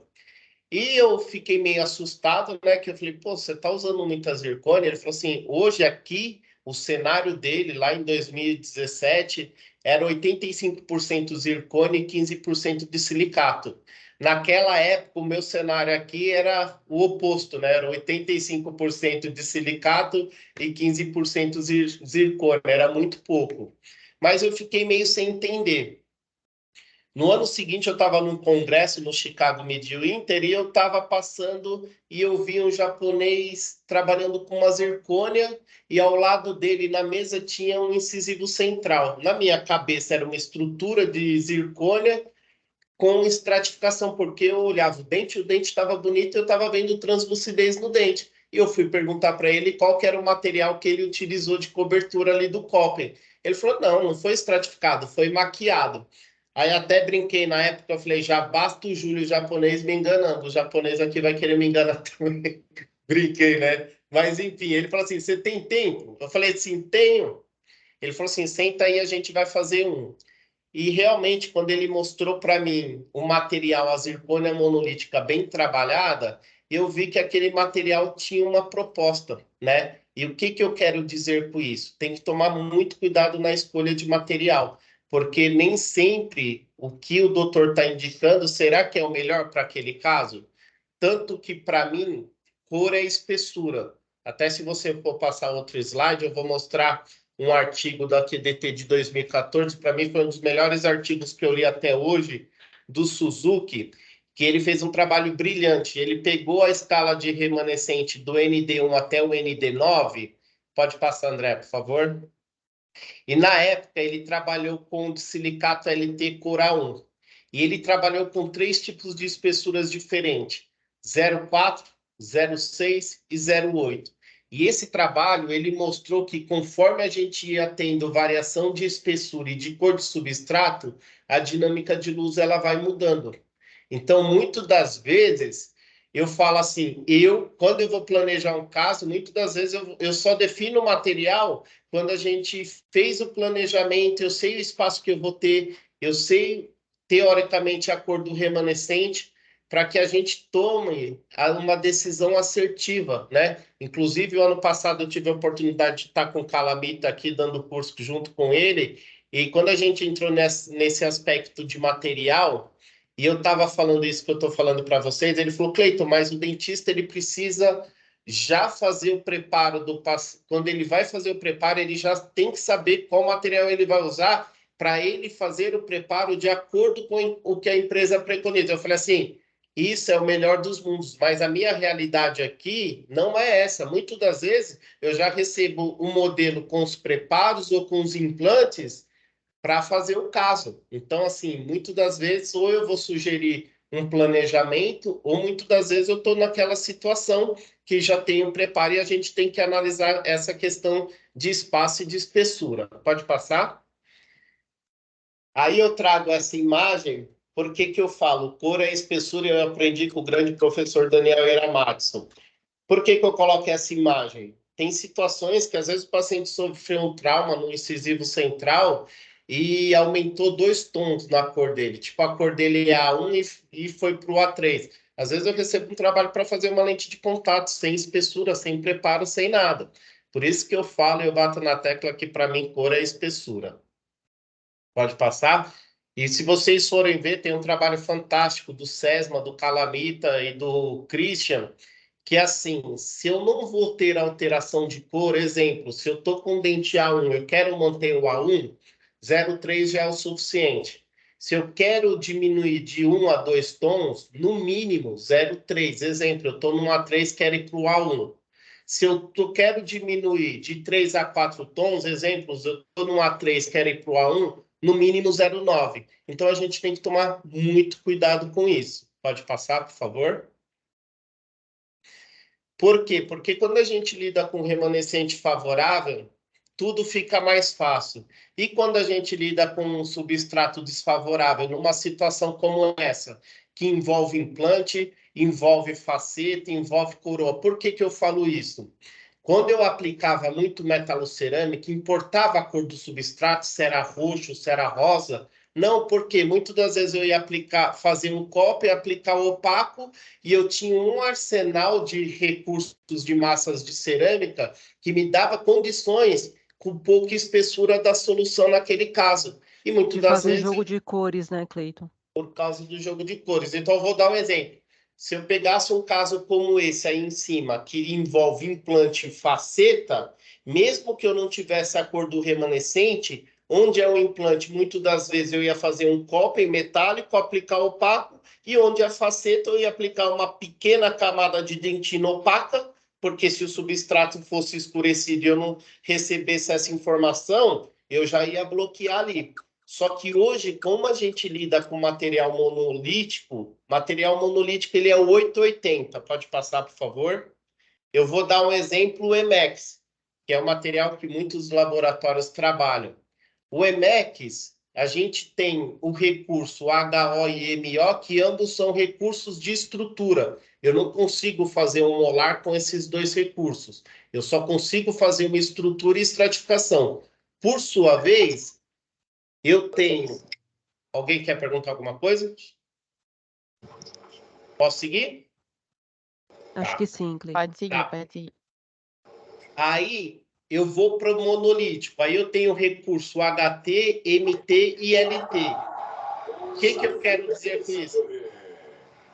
E eu fiquei meio assustado, né? Que eu falei, pô, você está usando muita zircônia? Ele falou assim, hoje aqui, o cenário dele, lá em 2017, era 85% zircônia e 15% de silicato. Naquela época, o meu cenário aqui era o oposto, né? Era 85% de silicato e 15% zircônia, era muito pouco. Mas eu fiquei meio sem entender. No ano seguinte, eu estava num congresso no Chicago Midwinter e eu estava passando e eu vi um japonês trabalhando com uma zircônia e ao lado dele, na mesa, tinha um incisivo central. Na minha cabeça, era uma estrutura de zircônia com estratificação, porque eu olhava o dente estava bonito e eu estava vendo translucidez no dente. E eu fui perguntar para ele qual que era o material que ele utilizou de cobertura ali do Coppen. Ele falou, não foi estratificado, foi maquiado. Aí até brinquei na época, eu falei, já basta o Júlio japonês me enganando, o japonês aqui vai querer me enganar também. Brinquei, né? Mas enfim, ele falou assim, você tem tempo? Eu falei assim, tenho. Ele falou assim, senta aí, a gente vai fazer um. E realmente, quando ele mostrou para mim o material, a zircônia monolítica bem trabalhada, eu vi que aquele material tinha uma proposta, né? E o que eu quero dizer com isso? Tem que tomar muito cuidado na escolha de material, porque nem sempre o que o doutor está indicando, será que é o melhor para aquele caso? Tanto que, para mim, cor é espessura. Até se você for passar outro slide, eu vou mostrar um artigo da QDT de 2014. Para mim, foi um dos melhores artigos que eu li até hoje, do Suzuki, que ele fez um trabalho brilhante. Ele pegou a escala de remanescente do ND1 até o ND9. Pode passar, André, por favor. E na época ele trabalhou com silicato LT cor A1. E ele trabalhou com 3 tipos de espessuras diferentes: 0,4, 0,6 e 0,8. E esse trabalho, ele mostrou que conforme a gente ia tendo variação de espessura e de cor de substrato, a dinâmica de luz ela vai mudando. Então, muitas das vezes, eu falo assim, quando eu vou planejar um caso, muitas das vezes eu só defino o material quando a gente fez o planejamento, eu sei o espaço que eu vou ter, eu sei, teoricamente, a cor do remanescente, para que a gente tome uma decisão assertiva, né? Inclusive, o ano passado eu tive a oportunidade de estar com o Calamita aqui, dando curso junto com ele, e quando a gente entrou nesse aspecto de material, e eu estava falando isso que eu estou falando para vocês, ele falou, Cleiton, mas o dentista ele precisa já fazer o preparo quando ele vai fazer o preparo, ele já tem que saber qual material ele vai usar para ele fazer o preparo de acordo com o que a empresa preconiza. Eu falei assim, isso é o melhor dos mundos, mas a minha realidade aqui não é essa. Muitas das vezes eu já recebo um modelo com os preparos ou com os implantes para fazer o caso. Então, assim, muitas das vezes, ou eu vou sugerir um planejamento, ou muitas das vezes eu estou naquela situação que já tem um preparo e a gente tem que analisar essa questão de espaço e de espessura. Pode passar? Aí eu trago essa imagem, por que eu falo? Cor é espessura, eu aprendi com o grande professor Daniel Iramatson. Por que eu coloco essa imagem? Tem situações que às vezes o paciente sofreu um trauma no incisivo central e aumentou 2 tons na cor dele. Tipo, a cor dele é A1 e foi para o A3. Às vezes eu recebo um trabalho para fazer uma lente de contato, sem espessura, sem preparo, sem nada. Por isso que eu falo, eu bato na tecla que para mim cor é espessura. Pode passar? E se vocês forem ver, tem um trabalho fantástico do Sesma, do Calamita e do Christian, que é assim, se eu não vou ter alteração de cor, exemplo, se eu estou com dente A1, eu quero manter o A1, 0,3 já é o suficiente. Se eu quero diminuir de 1 a 2 tons, no mínimo 0,3. Exemplo, eu estou no A3, quero ir para o A1. Se eu quero diminuir de 3 a 4 tons, exemplos, eu estou no A3, quero ir para o A1, no mínimo 0,9. Então, a gente tem que tomar muito cuidado com isso. Pode passar, por favor? Por quê? Porque quando a gente lida com remanescente favorável, tudo fica mais fácil. E quando a gente lida com um substrato desfavorável, numa situação como essa, que envolve implante, envolve faceta, envolve coroa. Por que eu falo isso? Quando eu aplicava muito metalocerâmica, importava a cor do substrato, se era roxo, se era rosa. Não, porque muitas das vezes eu ia fazer um copo e aplicar o opaco, e eu tinha um arsenal de recursos de massas de cerâmica que me dava condições com pouca espessura da solução naquele caso. E muitas De das fazer vezes jogo de cores, né, Cleiton? por causa do jogo de cores. Então, eu vou dar um exemplo. Se eu pegasse um caso como esse aí em cima, que envolve implante e faceta, mesmo que eu não tivesse a cor do remanescente, onde é o implante, muitas das vezes eu ia fazer um copo metálico, aplicar opaco, e onde é a faceta eu ia aplicar uma pequena camada de dentina opaca, porque se o substrato fosse escurecido e eu não recebesse essa informação, eu já ia bloquear ali. Só que hoje, como a gente lida com material monolítico ele é 880. Pode passar, por favor? Eu vou dar um exemplo, o Emex, que é um material que muitos laboratórios trabalham. O Emex, a gente tem o recurso HO e MO, que ambos são recursos de estrutura. Eu não consigo fazer um molar com esses dois recursos. Eu só consigo fazer uma estrutura e estratificação. Por sua vez, eu tenho... Alguém quer perguntar alguma coisa? Posso seguir? Acho que sim, Cleiton. Pode seguir, Tá. pode seguir. Aí eu vou para o monolítico. Aí eu tenho recurso HT, MT e LT. O que eu quero dizer com isso?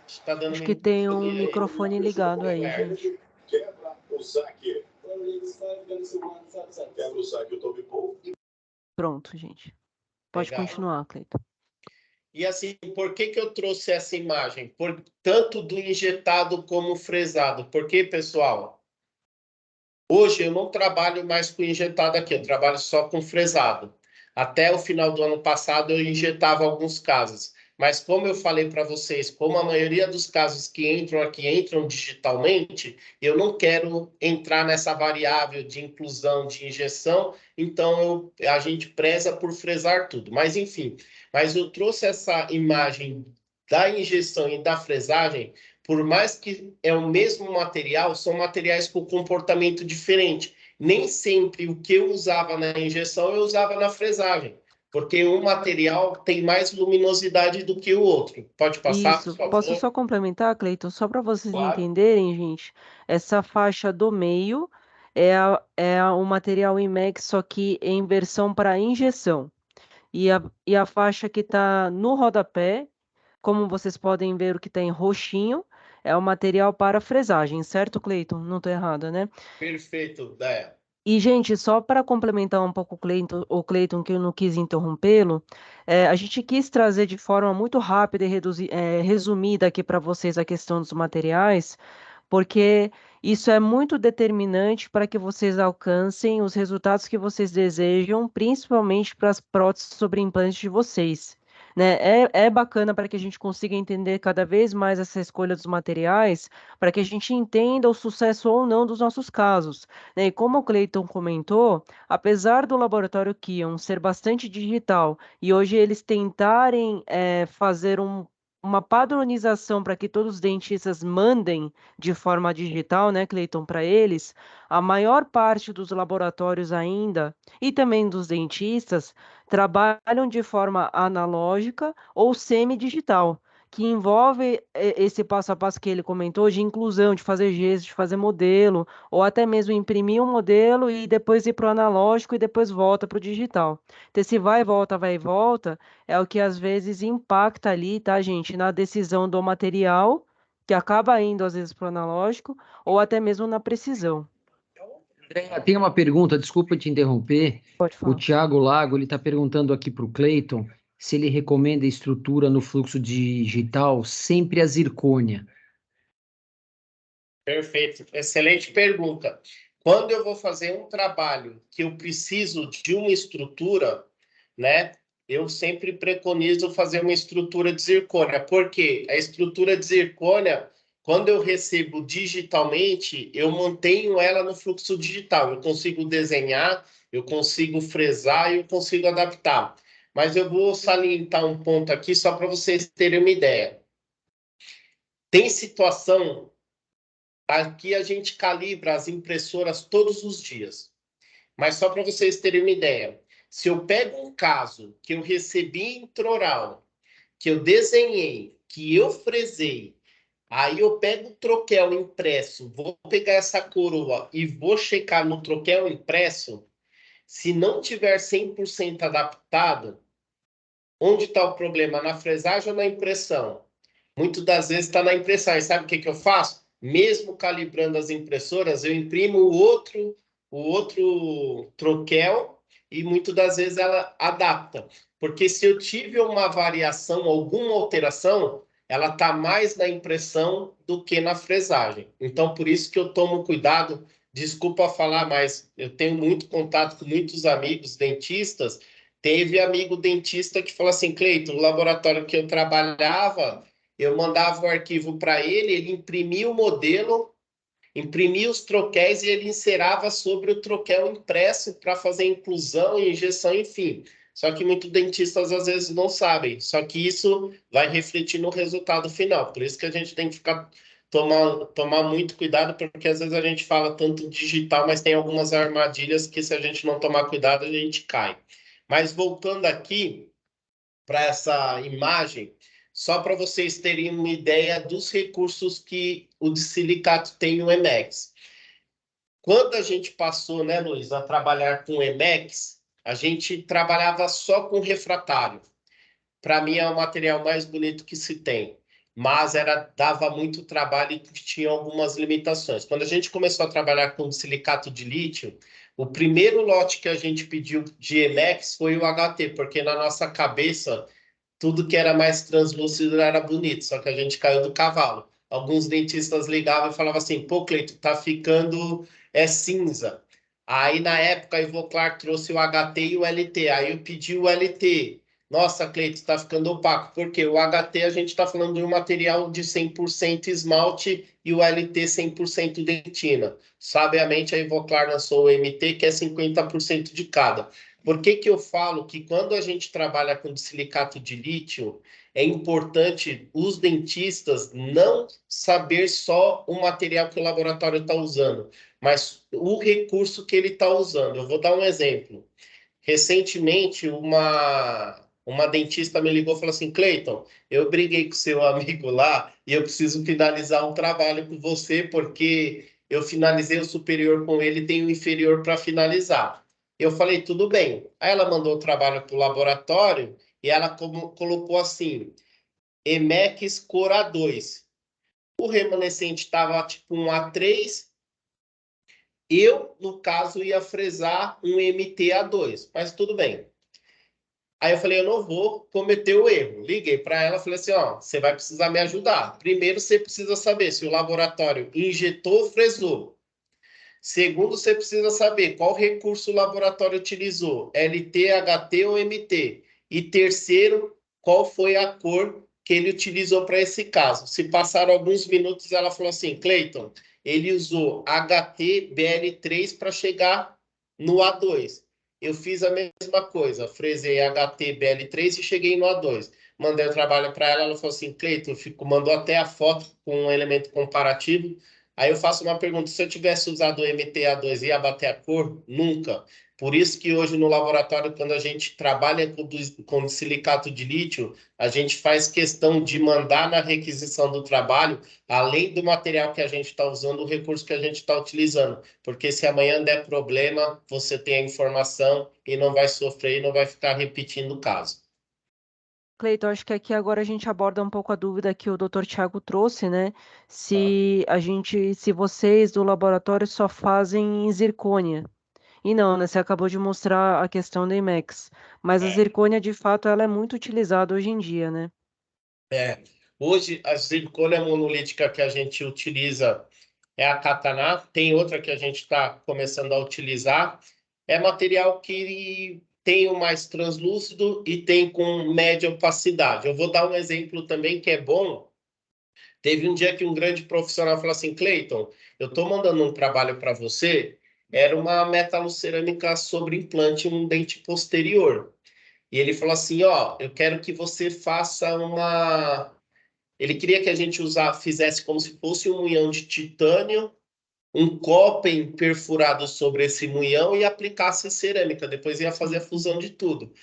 Está dando Acho que tem um microfone aí. microfone ligado aí, gente. Quebra o saque. Quebra o saque, o Toby Paul. Pronto, gente. Pode Legal. continuar, Cleiton. E assim, por que eu trouxe essa imagem? Tanto do injetado como fresado. Porque, pessoal, hoje eu não trabalho mais com injetado aqui, eu trabalho só com fresado. Até o final do ano passado eu injetava alguns casos. Mas como eu falei para vocês, como a maioria dos casos que entram aqui entram digitalmente, eu não quero entrar nessa variável de inclusão de injeção, então a gente preza por fresar tudo. Mas enfim, mas eu trouxe essa imagem da injeção e da fresagem, por mais que é o mesmo material, são materiais com comportamento diferente. Nem sempre o que eu usava na injeção eu usava na fresagem, porque um material tem mais luminosidade do que o outro. Pode passar, por Isso. Posso favor? só complementar, Cleiton? Só para vocês Claro. entenderem, gente, essa faixa do meio o material IMEX, só que em versão para injeção. E a faixa que está no rodapé, como vocês podem ver, o que tem roxinho, é o material para fresagem, certo, Cleiton? Não estou errada, né? Perfeito, Déia. E, gente, só para complementar um pouco o Cleiton, que eu não quis interrompê-lo, a gente quis trazer de forma muito rápida e resumida aqui para vocês a questão dos materiais, porque isso é muito determinante para que vocês alcancem os resultados que vocês desejam, principalmente para as próteses sobre implantes de vocês. Né? É bacana para que a gente consiga entender cada vez mais essa escolha dos materiais, para que a gente entenda o sucesso ou não dos nossos casos. Né? E como o Cleiton comentou, apesar do laboratório Kion ser bastante digital e hoje eles tentarem fazer uma padronização para que todos os dentistas mandem de forma digital, né, Cleiton, para eles, a maior parte dos laboratórios ainda, e também dos dentistas, trabalham de forma analógica ou semi-digital, que envolve esse passo a passo que ele comentou de inclusão, de fazer gestos, de fazer modelo, ou até mesmo imprimir um modelo e depois ir para o analógico e depois volta para o digital. Então, esse vai e volta, é o que às vezes impacta ali, tá, gente, na decisão do material, que acaba indo às vezes para o analógico, ou até mesmo na precisão. Andréia, tem uma pergunta, desculpa te interromper. Pode O falar. Tiago Lago, ele está perguntando aqui para o Cleiton se ele recomenda estrutura no fluxo digital sempre a zircônia. Perfeito, excelente pergunta. Quando eu vou fazer um trabalho que eu preciso de uma estrutura, né? Eu sempre preconizo fazer uma estrutura de zircônia, porque a estrutura de zircônia, quando eu recebo digitalmente, eu mantenho ela no fluxo digital. Eu consigo desenhar, eu consigo fresar e eu consigo adaptar. Mas eu vou salientar um ponto aqui só para vocês terem uma ideia. Tem situação. Aqui a gente calibra as impressoras todos os dias. Mas só para vocês terem uma ideia, se eu pego um caso que eu recebi intraoral, que eu desenhei, que eu fresei, aí eu pego o troquel impresso, vou pegar essa coroa e vou checar no troquel impresso, se não tiver 100% adaptado, onde está o problema? Na fresagem ou na impressão? Muitas das vezes está na impressão. E sabe o que eu faço? Mesmo calibrando as impressoras, eu imprimo o outro troquel e muitas das vezes ela adapta. Porque se eu tive uma variação, alguma alteração, ela está mais na impressão do que na fresagem. Então, por isso que eu tomo cuidado. Desculpa falar, mas eu tenho muito contato com muitos amigos dentistas. Teve amigo dentista que falou assim, Cleiton, o laboratório que eu trabalhava, eu mandava o arquivo para ele, ele imprimia o modelo, imprimia os troquéis e ele inserava sobre o troquel impresso para fazer inclusão, injeção, enfim. Só que muitos dentistas às vezes não sabem. Só que isso vai refletir no resultado final. Por isso que a gente tem que tomar muito cuidado, porque às vezes a gente fala tanto digital, mas tem algumas armadilhas que se a gente não tomar cuidado, a gente cai. Mas voltando aqui para essa imagem, só para vocês terem uma ideia dos recursos que o de silicato tem no Emax. Quando a gente passou, né, Luiz, a trabalhar com Emax, a gente trabalhava só com refratário. Para mim é o material mais bonito que se tem, mas dava muito trabalho e tinha algumas limitações. Quando a gente começou a trabalhar com silicato de lítio, o primeiro lote que a gente pediu de Emax foi o HT, porque na nossa cabeça tudo que era mais translúcido era bonito, só que a gente caiu do cavalo. Alguns dentistas ligavam e falavam assim, pô, Cleito, tá ficando cinza. Aí, na época, a Ivoclar trouxe o HT e o LT. Aí eu pedi o LT. Nossa, Cleiton, está ficando opaco, porque o HT a gente está falando de um material de 100% esmalte e o LT 100% dentina. Sabiamente, a Ivoclar lançou o MT, que é 50% de cada. Por que que eu falo que quando a gente trabalha com silicato de lítio, é importante os dentistas não saber só o material que o laboratório está usando, mas o recurso que ele está usando. Eu vou dar um exemplo. Recentemente, uma dentista me ligou e falou assim: Cleiton, eu briguei com seu amigo lá e eu preciso finalizar um trabalho com você porque eu finalizei o superior com ele e tenho o inferior para finalizar. Eu falei: tudo bem. Aí ela mandou o trabalho para o laboratório e ela colocou assim: Emex Cor A2. O remanescente estava tipo um A3. Eu, no caso, ia fresar um MT-A2, mas tudo bem. Aí eu falei, eu não vou cometer o erro. Liguei para ela, falei assim, ó, você vai precisar me ajudar. Primeiro, você precisa saber se o laboratório injetou ou fresou. Segundo, você precisa saber qual recurso o laboratório utilizou, LT, HT ou MT. E terceiro, qual foi a cor que ele utilizou para esse caso. Se passaram alguns minutos, ela falou assim, Cleiton, ele usou HT BL3 para chegar no A2. Eu fiz a mesma coisa, fresei HT BL3 e cheguei no A2. Mandei o trabalho para ela, ela falou assim, Cleiton, mandou até a foto com um elemento comparativo. Aí eu faço uma pergunta: se eu tivesse usado o MTA2, ia bater a cor? Nunca. Por isso que hoje no laboratório, quando a gente trabalha com silicato de lítio, a gente faz questão de mandar na requisição do trabalho, além do material que a gente está usando, o recurso que a gente está utilizando. Porque se amanhã der problema, você tem a informação e não vai sofrer e não vai ficar repetindo o caso. Cleiton, acho que aqui agora a gente aborda um pouco a dúvida que o Dr. Tiago trouxe, né? Tá? Se vocês do laboratório só fazem em zircônia. E não, né? Você acabou de mostrar a questão da IMEX. Mas a É. zircônia, de fato, ela é muito utilizada hoje em dia, né? É. Hoje, a zircônia monolítica que a gente utiliza é a Kataná, tem outra que a gente está começando a utilizar. É material que tem o mais translúcido e tem com média opacidade. Eu vou dar um exemplo também que é bom. Teve um dia que um grande profissional falou assim, Cleiton, eu estou mandando um trabalho para você, era uma metalocerâmica sobre implante, um dente posterior. E ele falou assim, ó, eu quero que você faça uma... Ele queria que a gente fizesse como se fosse um unhão de titânio, um coppen perfurado sobre esse munhão e aplicasse cerâmica. Depois ia fazer a fusão de tudo.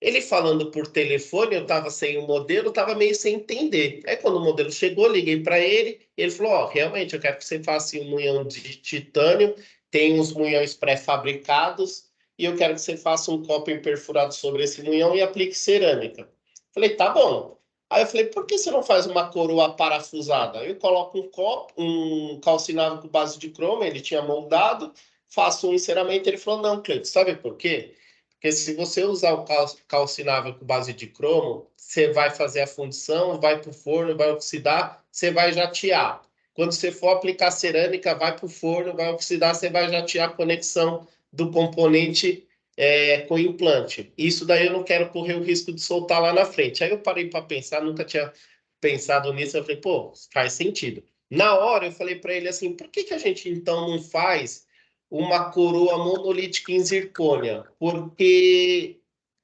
Ele falando por telefone, eu estava sem o modelo, estava meio sem entender. Aí quando o modelo chegou, liguei para ele, ele falou, ó, realmente, eu quero que você faça um munhão de titânio, tem uns munhões pré-fabricados, e eu quero que você faça um coppen perfurado sobre esse munhão e aplique cerâmica. Falei, tá bom. Aí eu falei, por que você não faz uma coroa parafusada? Eu coloco um calcinado com base de cromo, ele tinha moldado, faço um enceramento. Ele falou, não, Cleiton, sabe por quê? Porque se você usar o calcinável com base de cromo, você vai fazer a fundição, vai para o forno, vai oxidar, você vai jatear. Quando você for aplicar cerâmica, vai para o forno, vai oxidar, você vai jatear a conexão do componente com o implante. Isso daí eu não quero correr o risco de soltar lá na frente. Aí eu parei para pensar, nunca tinha pensado nisso. Eu falei, pô, faz sentido. Na hora eu falei para ele assim, por que que a gente então não faz uma coroa monolítica em zircônia? Porque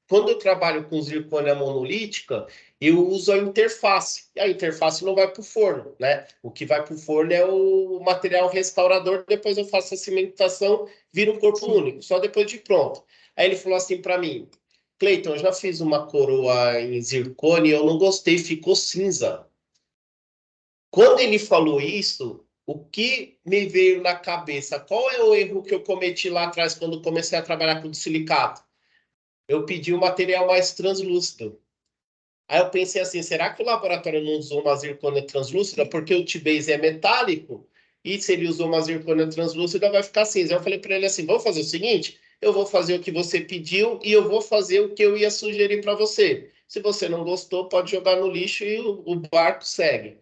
quando eu trabalho com zircônia monolítica, eu uso a interface. E a interface não vai para o forno, né? O que vai para o forno é o material restaurador. Depois eu faço a cimentação, vira um corpo único, só depois de pronto. Aí ele falou assim para mim, Cleiton, eu já fiz uma coroa em zircônia e eu não gostei, ficou cinza. Quando ele falou isso, o que me veio na cabeça? Qual é o erro que eu cometi lá atrás quando comecei a trabalhar com silicato? Eu pedi um material mais translúcido. Aí eu pensei assim, será que o laboratório não usou uma zircônia translúcida? Porque o T-base é metálico e se ele usou uma zircônia translúcida vai ficar cinza. Eu falei para ele assim, vamos fazer o seguinte, eu vou fazer o que você pediu e eu vou fazer o que eu ia sugerir para você. Se você não gostou, pode jogar no lixo e o barco segue.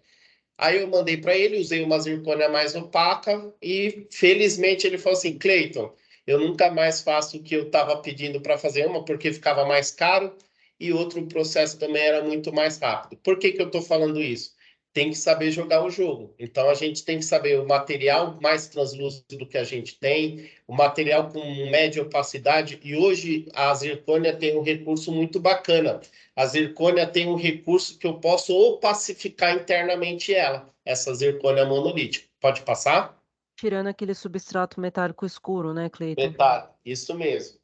Aí eu mandei para ele, usei uma zircônia mais opaca e felizmente ele falou assim, Cleiton, eu nunca mais faço o que eu estava pedindo para fazer uma porque ficava mais caro e outro processo também era muito mais rápido. Por que que eu estou falando isso? Tem que saber jogar o jogo. Então, a gente tem que saber o material mais translúcido que a gente tem, o material com média opacidade, e hoje a zircônia tem um recurso muito bacana. A zircônia tem um recurso que eu posso opacificar internamente ela, essa zircônia monolítica. Pode passar? Tirando aquele substrato metálico escuro, né, Cleiton? Detalhe, isso mesmo.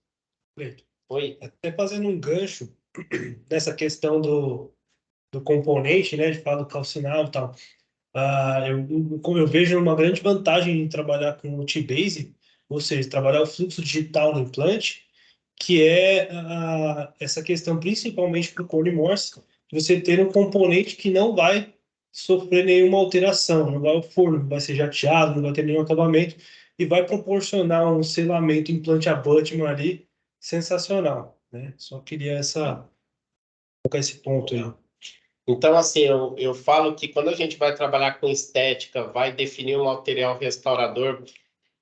Cleiton, Oi. até fazendo um gancho nessa questão do componente, né, de falar do calcinal e tal. Como eu vejo uma grande vantagem em trabalhar com o T-Base, ou seja, trabalhar o fluxo digital no implante, que é essa questão principalmente para o Cone Morse, de você ter um componente que não vai sofrer nenhuma alteração, não vai o forno, não vai ser jateado, não vai ter nenhum acabamento, e vai proporcionar um selamento implante abutment ali sensacional, né? Só queria colocar esse ponto aí. Então, assim, eu falo que quando a gente vai trabalhar com estética, vai definir um material restaurador,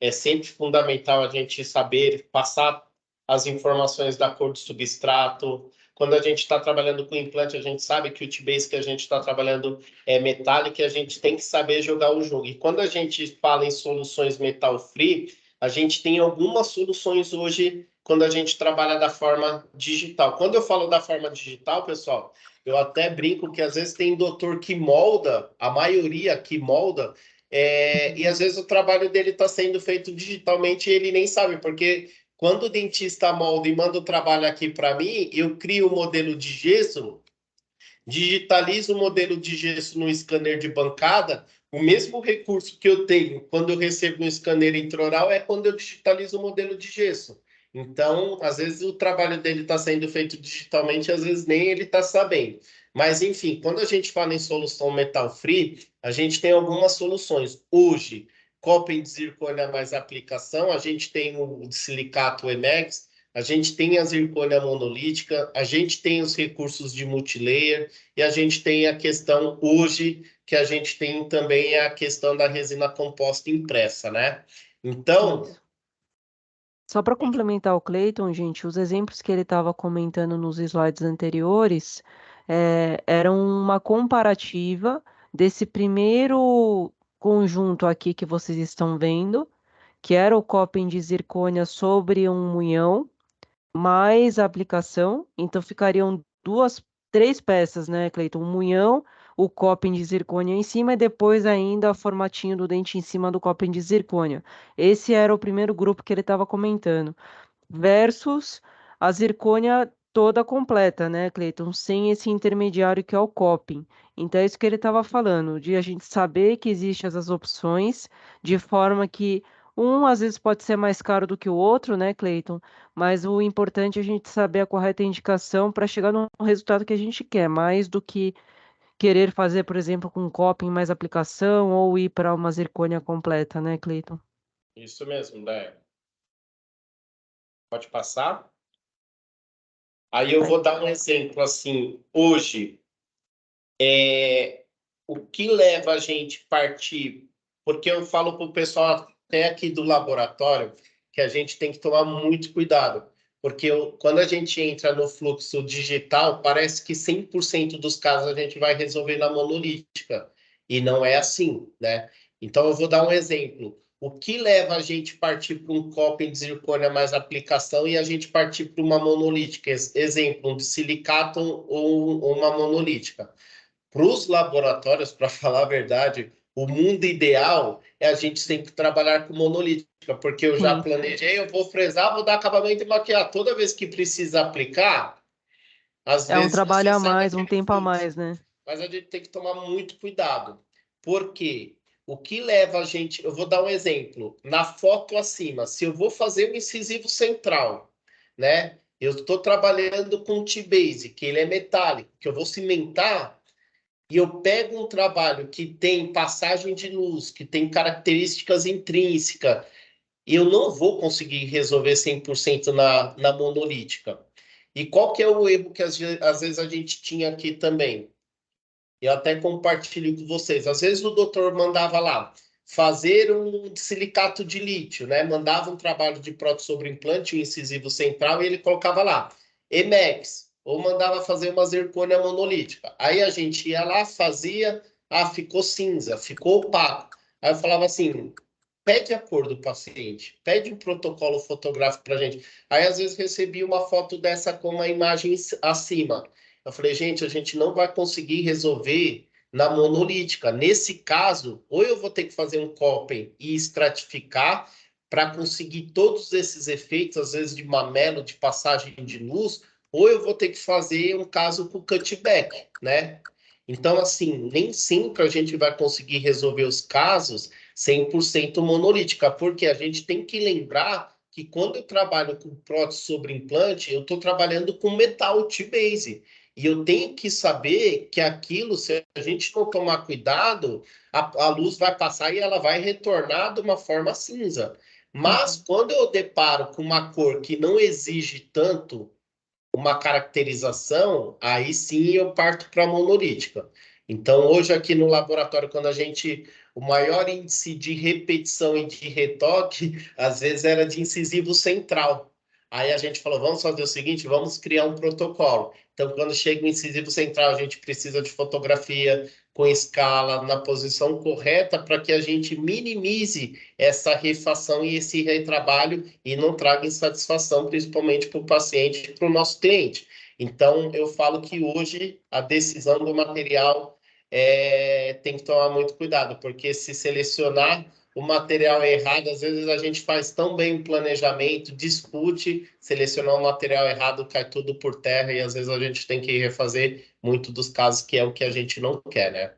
é sempre fundamental a gente saber passar as informações da cor do substrato. Quando a gente está trabalhando com implante, a gente sabe que o T-Base que a gente está trabalhando é metálico e a gente tem que saber jogar o jogo. E quando a gente fala em soluções metal free, a gente tem algumas soluções hoje quando a gente trabalha da forma digital. Quando eu falo da forma digital, pessoal, eu até brinco que às vezes tem doutor que molda, a maioria que molda, e às vezes o trabalho dele está sendo feito digitalmente e ele nem sabe, porque quando o dentista molda e manda o trabalho aqui para mim, eu crio o modelo de gesso, digitalizo o modelo de gesso no scanner de bancada, o mesmo recurso que eu tenho quando eu recebo um scanner intraoral é quando eu digitalizo o modelo de gesso. Então, às vezes o trabalho dele está sendo feito digitalmente, às vezes nem ele está sabendo. Mas, enfim, quando a gente fala em solução metal free, a gente tem algumas soluções. Hoje, coping de zircônia mais aplicação, a gente tem o silicato Emax, a gente tem a zircônia monolítica, a gente tem os recursos de multilayer e a gente tem a questão hoje que a gente tem também a questão da resina composta impressa, né? Então, Isso. Só para complementar o Cleiton, gente, os exemplos que ele estava comentando nos slides anteriores eram uma comparativa desse primeiro conjunto aqui que vocês estão vendo, que era o coping de zircônia sobre um munhão, mais a aplicação. Então ficariam três peças, né, Cleiton? Um munhão, o coping de zircônia em cima e depois ainda o formatinho do dente em cima do coping de zircônia. Esse era o primeiro grupo que ele estava comentando. Versus a zircônia toda completa, né, Cleiton? Sem esse intermediário que é o coping. Então é isso que ele estava falando, de a gente saber que existem essas opções, de forma que um às vezes pode ser mais caro do que o outro, né, Cleiton? Mas o importante é a gente saber a correta indicação para chegar no resultado que a gente quer, mais do que querer fazer, por exemplo, com coping mais aplicação ou ir para uma zircônia completa, né, Cleiton? isso mesmo, Dé. Pode passar? Aí eu vou dar um exemplo assim, hoje, o que leva a gente partir, porque eu falo para o pessoal até aqui do laboratório que a gente tem que tomar muito cuidado, porque quando a gente entra no fluxo digital, parece que 100% dos casos a gente vai resolver na monolítica, e não é assim, né? Então eu vou dar um exemplo. O que leva a gente partir para um coping de zircônia mais aplicação e a gente partir para uma monolítica? Exemplo, um de silicato ou uma monolítica. Para os laboratórios, para falar a verdade, o mundo ideal é a gente sempre trabalhar com monolítica, porque eu já Sim. planejei, eu vou fresar, vou dar acabamento e maquiar. Toda vez que precisa aplicar, às É um vezes você trabalho a sai mais, um daquele tempo a fluxo. mais, né? Mas a gente tem que tomar muito cuidado. Por quê? O que leva a gente... Eu vou dar um exemplo. Na foto acima, se eu vou fazer um incisivo central, né? Eu estou trabalhando com T-Base, que ele é metálico, que eu vou cimentar, e eu pego um trabalho que tem passagem de luz, que tem características intrínsecas, e eu não vou conseguir resolver 100% na monolítica. E qual que é o erro que às vezes a gente tinha aqui também? Eu até compartilho com vocês. Às vezes o doutor mandava lá fazer um silicato de lítio, né? Mandava um trabalho de prótese sobre implante, um incisivo central, e ele colocava lá, Emax, ou mandava fazer uma zircônia monolítica. Aí a gente ia lá, fazia, ficou cinza, ficou opaco. Aí eu falava assim, pede a cor do paciente, pede um protocolo fotográfico para a gente. Aí, às vezes, recebia uma foto dessa com uma imagem acima. Eu falei, gente, a gente não vai conseguir resolver na monolítica. Nesse caso, ou eu vou ter que fazer um coping e estratificar para conseguir todos esses efeitos, às vezes de mamelo, de passagem de luz, ou eu vou ter que fazer um caso com cutback, né? Então, assim, nem sempre a gente vai conseguir resolver os casos 100% monolítica, porque a gente tem que lembrar que quando eu trabalho com prótese sobre implante, eu estou trabalhando com metal T-base. E eu tenho que saber que aquilo, se a gente não tomar cuidado, a luz vai passar e ela vai retornar de uma forma cinza. Mas quando eu deparo com uma cor que não exige tanto uma caracterização, aí sim eu parto para a monolítica. Então, hoje aqui no laboratório, quando o maior índice de repetição e de retoque, às vezes era de incisivo central. Aí a gente falou, vamos fazer o seguinte, vamos criar um protocolo. Então, quando chega o incisivo central, a gente precisa de fotografia com escala na posição correta para que a gente minimize essa refação e esse retrabalho e não traga insatisfação, principalmente para o paciente e para o nosso cliente. Então, eu falo que hoje a decisão do material tem que tomar muito cuidado, porque se selecionar o material errado, às vezes a gente faz tão bem o planejamento, discute, selecionar o material errado, cai tudo por terra e às vezes a gente tem que refazer muito dos casos, que é o que a gente não quer, né?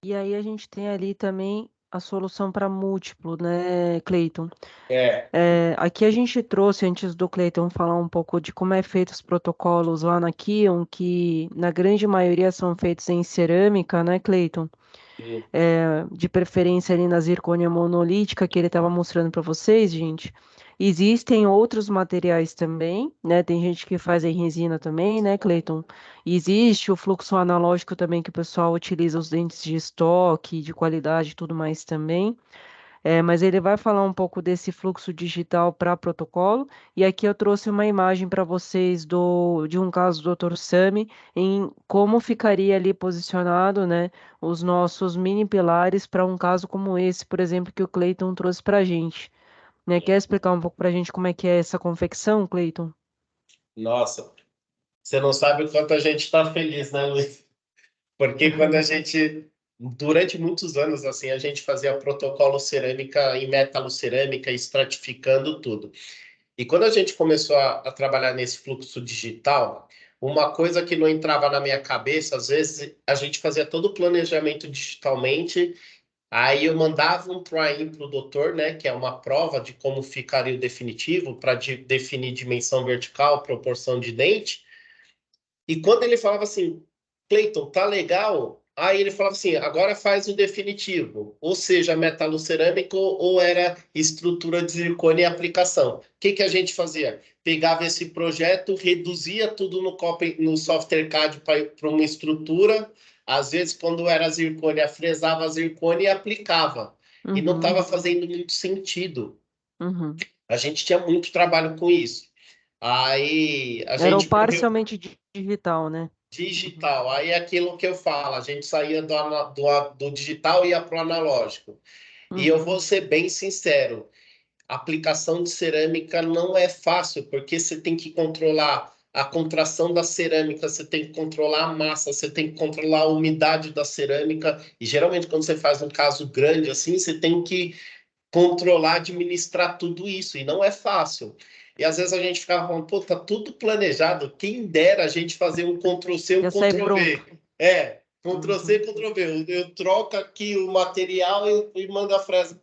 E aí a gente tem ali também a solução para múltiplo, né, Cleiton? Aqui a gente trouxe, antes do Cleiton falar um pouco de como é feito os protocolos lá na Kion, que na grande maioria são feitos em cerâmica, né, Cleiton? Sim. De preferência ali na zircônia monolítica que ele estava mostrando para vocês, gente. Existem outros materiais também, né? Tem gente que faz em resina também, né, Cleiton? Existe o fluxo analógico também que o pessoal utiliza os dentes de estoque, de qualidade e tudo mais também. Mas ele vai falar um pouco desse fluxo digital para protocolo. E aqui eu trouxe uma imagem para vocês de um caso do Dr. Sami, em como ficaria ali posicionado, né, os nossos mini pilares para um caso como esse, por exemplo, que o Cleiton trouxe para a gente. Né? Quer explicar um pouco para a gente como é que é essa confecção, Cleiton? Nossa, você não sabe o quanto a gente está feliz, né, Luiz? Porque quando a gente, durante muitos anos, assim, a gente fazia protocolo cerâmica em metalocerâmica, estratificando tudo. E quando a gente começou a trabalhar nesse fluxo digital, uma coisa que não entrava na minha cabeça, às vezes a gente fazia todo o planejamento digitalmente, aí eu mandava um try-in para o doutor, né, que é uma prova de como ficaria o definitivo, para definir dimensão vertical, proporção de dente, e quando ele falava assim, Cleiton, tá legal? Aí ele falava assim, agora faz o definitivo, ou seja, metalocerâmico ou era estrutura de silicone e aplicação. O que que a gente fazia? Pegava esse projeto, reduzia tudo no software CAD para uma estrutura, às vezes quando era zircônia, fresava a zircônia e aplicava. E não estava fazendo muito sentido. Uhum. A gente tinha muito trabalho com isso. Aí a Era o gente correu parcialmente digital, né? digital. Aí é aquilo que eu falo, a gente saía do digital e ia para o analógico. E eu vou ser bem sincero, a aplicação de cerâmica não é fácil, porque você tem que controlar a contração da cerâmica, você tem que controlar a massa, você tem que controlar a umidade da cerâmica. E geralmente, quando você faz um caso grande assim, você tem que controlar, administrar tudo isso, e não é fácil. E às vezes a gente ficava falando, pô, tá tudo planejado, quem dera a gente fazer um Ctrl-C, um Já sai Ctrl-V. pronto. Ctrl-C, Ctrl-V. Eu troco aqui o material e mando a fresa.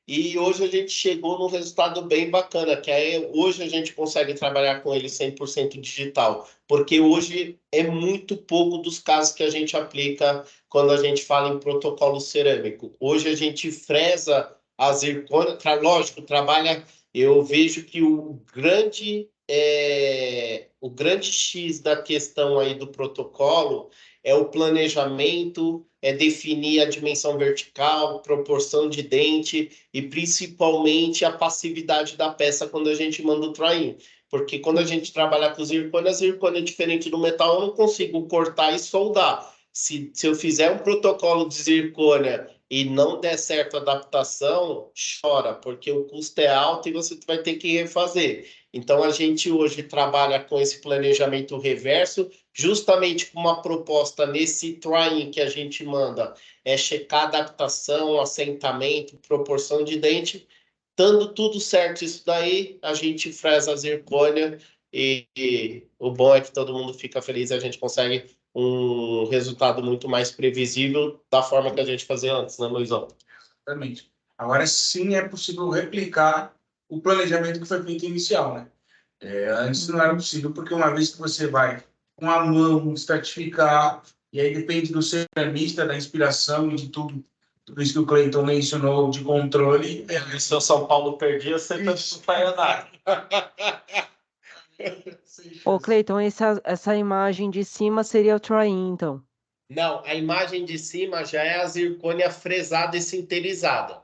E hoje a gente chegou num resultado bem bacana, que aí hoje a gente consegue trabalhar com ele 100% digital, porque hoje é muito pouco dos casos que a gente aplica quando a gente fala em protocolo cerâmico. Hoje a gente fresa a zircônia, lógico, trabalha, eu vejo que o grande X da questão aí do protocolo é o planejamento, é definir a dimensão vertical, proporção de dente, e principalmente a passividade da peça quando a gente manda o try-in. porque quando a gente trabalha com zircônia, a zircônia é diferente do metal, eu não consigo cortar e soldar. Se eu fizer um protocolo de zircônia e não der certo a adaptação, chora, porque o custo é alto e você vai ter que refazer. Então, a gente hoje trabalha com esse planejamento reverso, justamente com uma proposta nesse try-in que a gente manda, é checar adaptação, assentamento, proporção de dente. Dando tudo certo isso daí, a gente fresa a zircônia e o bom é que todo mundo fica feliz e a gente consegue um resultado muito mais previsível da forma que a gente fazia antes, né, Luizão? Exatamente. Agora sim é possível replicar o planejamento que foi feito inicial, né? Antes não era possível, porque uma vez que você vai com a mão estratificar, e aí depende do ceramista, da inspiração e de tudo isso que o Cleiton mencionou de controle. Se o São Paulo perdia, você não vai andar. Ô, Cleiton, essa imagem de cima seria o try-in, então. Não, a imagem de cima já é a zircônia fresada e sinterizada.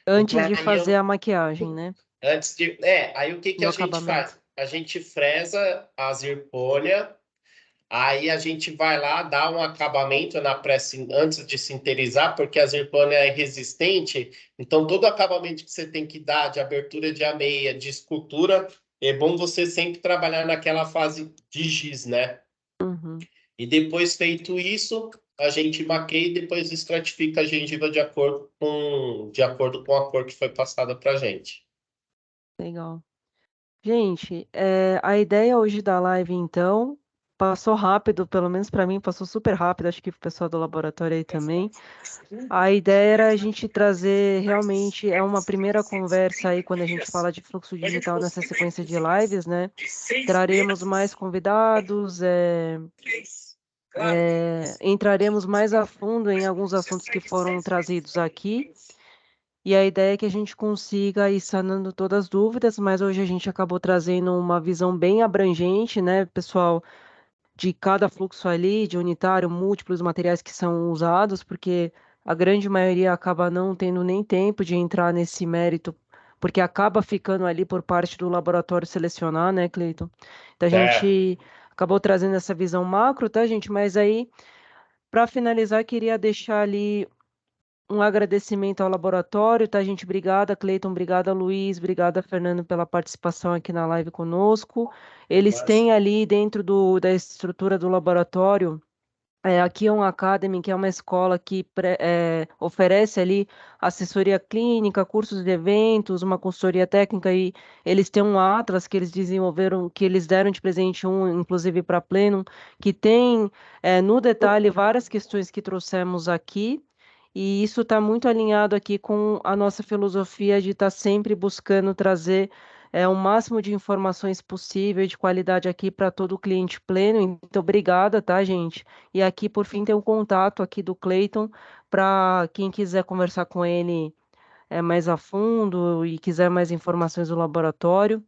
Antes de fazer a maquiagem, né? Antes de... aí o que a gente faz? A gente fresa a zircônia, aí a gente vai lá, dá um acabamento na antes de sinterizar, porque a zircônia é resistente, então todo acabamento que você tem que dar de abertura de ameia, de escultura, é bom você sempre trabalhar naquela fase de giz, né? Uhum. E depois feito isso, a gente maqueia e depois estratifica a gengiva de acordo com a cor que foi passada para a gente. Legal. Gente, a ideia hoje da live, então, passou rápido, pelo menos para mim, passou super rápido, acho que o pessoal do laboratório aí também. A ideia era a gente trazer realmente, uma primeira conversa aí, quando a gente fala de fluxo digital nessa sequência de lives, né? Traremos mais convidados, entraremos mais a fundo em alguns assuntos que foram trazidos aqui. E a ideia é que a gente consiga ir sanando todas as dúvidas, mas hoje a gente acabou trazendo uma visão bem abrangente, né, pessoal, de cada fluxo ali, de unitário, múltiplos materiais que são usados, porque a grande maioria acaba não tendo nem tempo de entrar nesse mérito, porque acaba ficando ali por parte do laboratório selecionar, né, Cleiton? Então a gente acabou trazendo essa visão macro, tá, gente? Mas aí, para finalizar, queria deixar ali um agradecimento ao laboratório, tá, gente? Obrigada, Cleiton, obrigada, Luiz, obrigada, Fernando, pela participação aqui na live conosco. Eles têm ali dentro da estrutura do laboratório, a Kion Academy, que é uma escola que oferece ali assessoria clínica, cursos de eventos, uma consultoria técnica, e eles têm um Atlas que eles desenvolveram, que eles deram de presente, inclusive para Plenum, que tem no detalhe várias questões que trouxemos aqui. E isso está muito alinhado aqui com a nossa filosofia de estar sempre buscando trazer o máximo de informações possível de qualidade aqui para todo o cliente pleno. Então, obrigada, tá, gente? E aqui, por fim, tem um contato aqui do Cleiton para quem quiser conversar com ele mais a fundo e quiser mais informações do laboratório.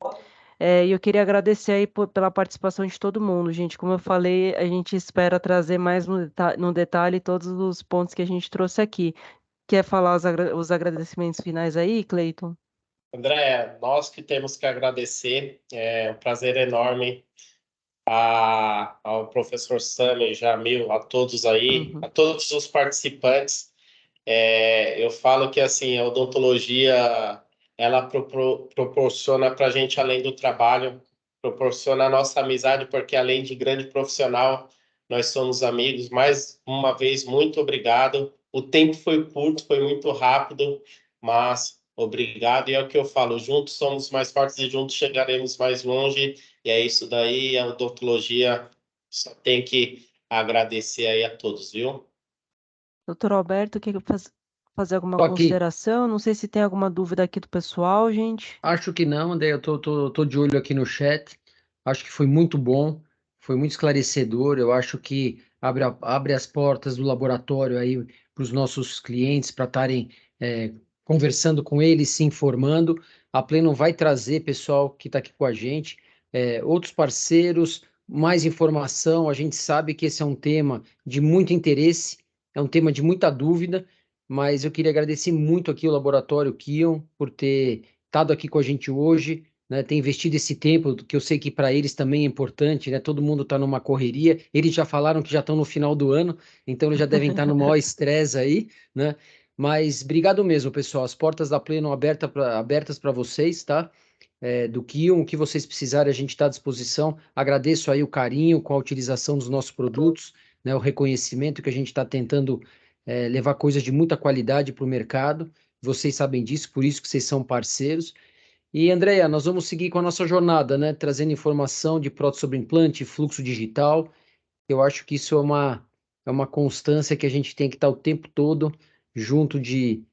E eu queria agradecer aí pela participação de todo mundo, gente. Como eu falei, a gente espera trazer mais no detalhe todos os pontos que a gente trouxe aqui. Quer falar os agradecimentos finais aí, Cleiton? André, nós que temos que agradecer, é um prazer enorme ao professor Sami, Jamil, a todos aí, a todos os participantes. Eu falo que assim, a odontologia ela proporciona para a gente, além do trabalho, proporciona a nossa amizade, porque além de grande profissional, nós somos amigos. Mais uma vez, muito obrigado. O tempo foi curto, foi muito rápido, mas obrigado. E é o que eu falo, juntos somos mais fortes e juntos chegaremos mais longe. E é isso daí, a odontologia só tem que agradecer aí a todos, viu? Doutor Alberto, quer fazer alguma Tô aqui. consideração? Não sei se tem alguma dúvida aqui do pessoal, gente. Acho que não, André, eu tô de olho aqui no chat. Acho que foi muito bom, foi muito esclarecedor. Eu acho que abre as portas do laboratório aí para os nossos clientes para estarem conversando com eles, se informando. A Pleno vai trazer, pessoal que está aqui com a gente, outros parceiros, mais informação. A gente sabe que esse é um tema de muito interesse, é um tema de muita dúvida, mas eu queria agradecer muito aqui o Laboratório Kion por ter estado aqui com a gente hoje, né, ter investido esse tempo, que eu sei que para eles também é importante, né? Todo mundo está numa correria. Eles já falaram que já estão no final do ano, então eles já devem estar no maior estresse aí, né? Mas obrigado mesmo, pessoal. As portas da Pleno abertas para vocês, tá? Do Kion, o que vocês precisarem, a gente está à disposição. Agradeço aí o carinho com a utilização dos nossos produtos, né? O reconhecimento que a gente está tentando levar coisas de muita qualidade para o mercado. Vocês sabem disso, por isso que vocês são parceiros. E, Andréia, nós vamos seguir com a nossa jornada, né? Trazendo informação de prótese sobre implante, fluxo digital. Eu acho que isso é uma constância que a gente tem que estar o tempo todo junto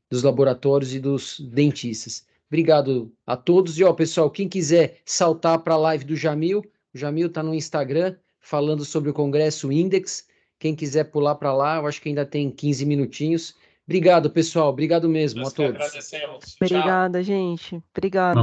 dos laboratórios e dos dentistas. Obrigado a todos. E, ó, pessoal, quem quiser saltar para a live do Jamil, o Jamil está no Instagram falando sobre o Congresso Index. Quem quiser pular para lá, eu acho que ainda tem 15 minutinhos. Obrigado, pessoal. Obrigado mesmo Nós a que todos. agradecemos. Tchau. Obrigada, gente. Obrigada.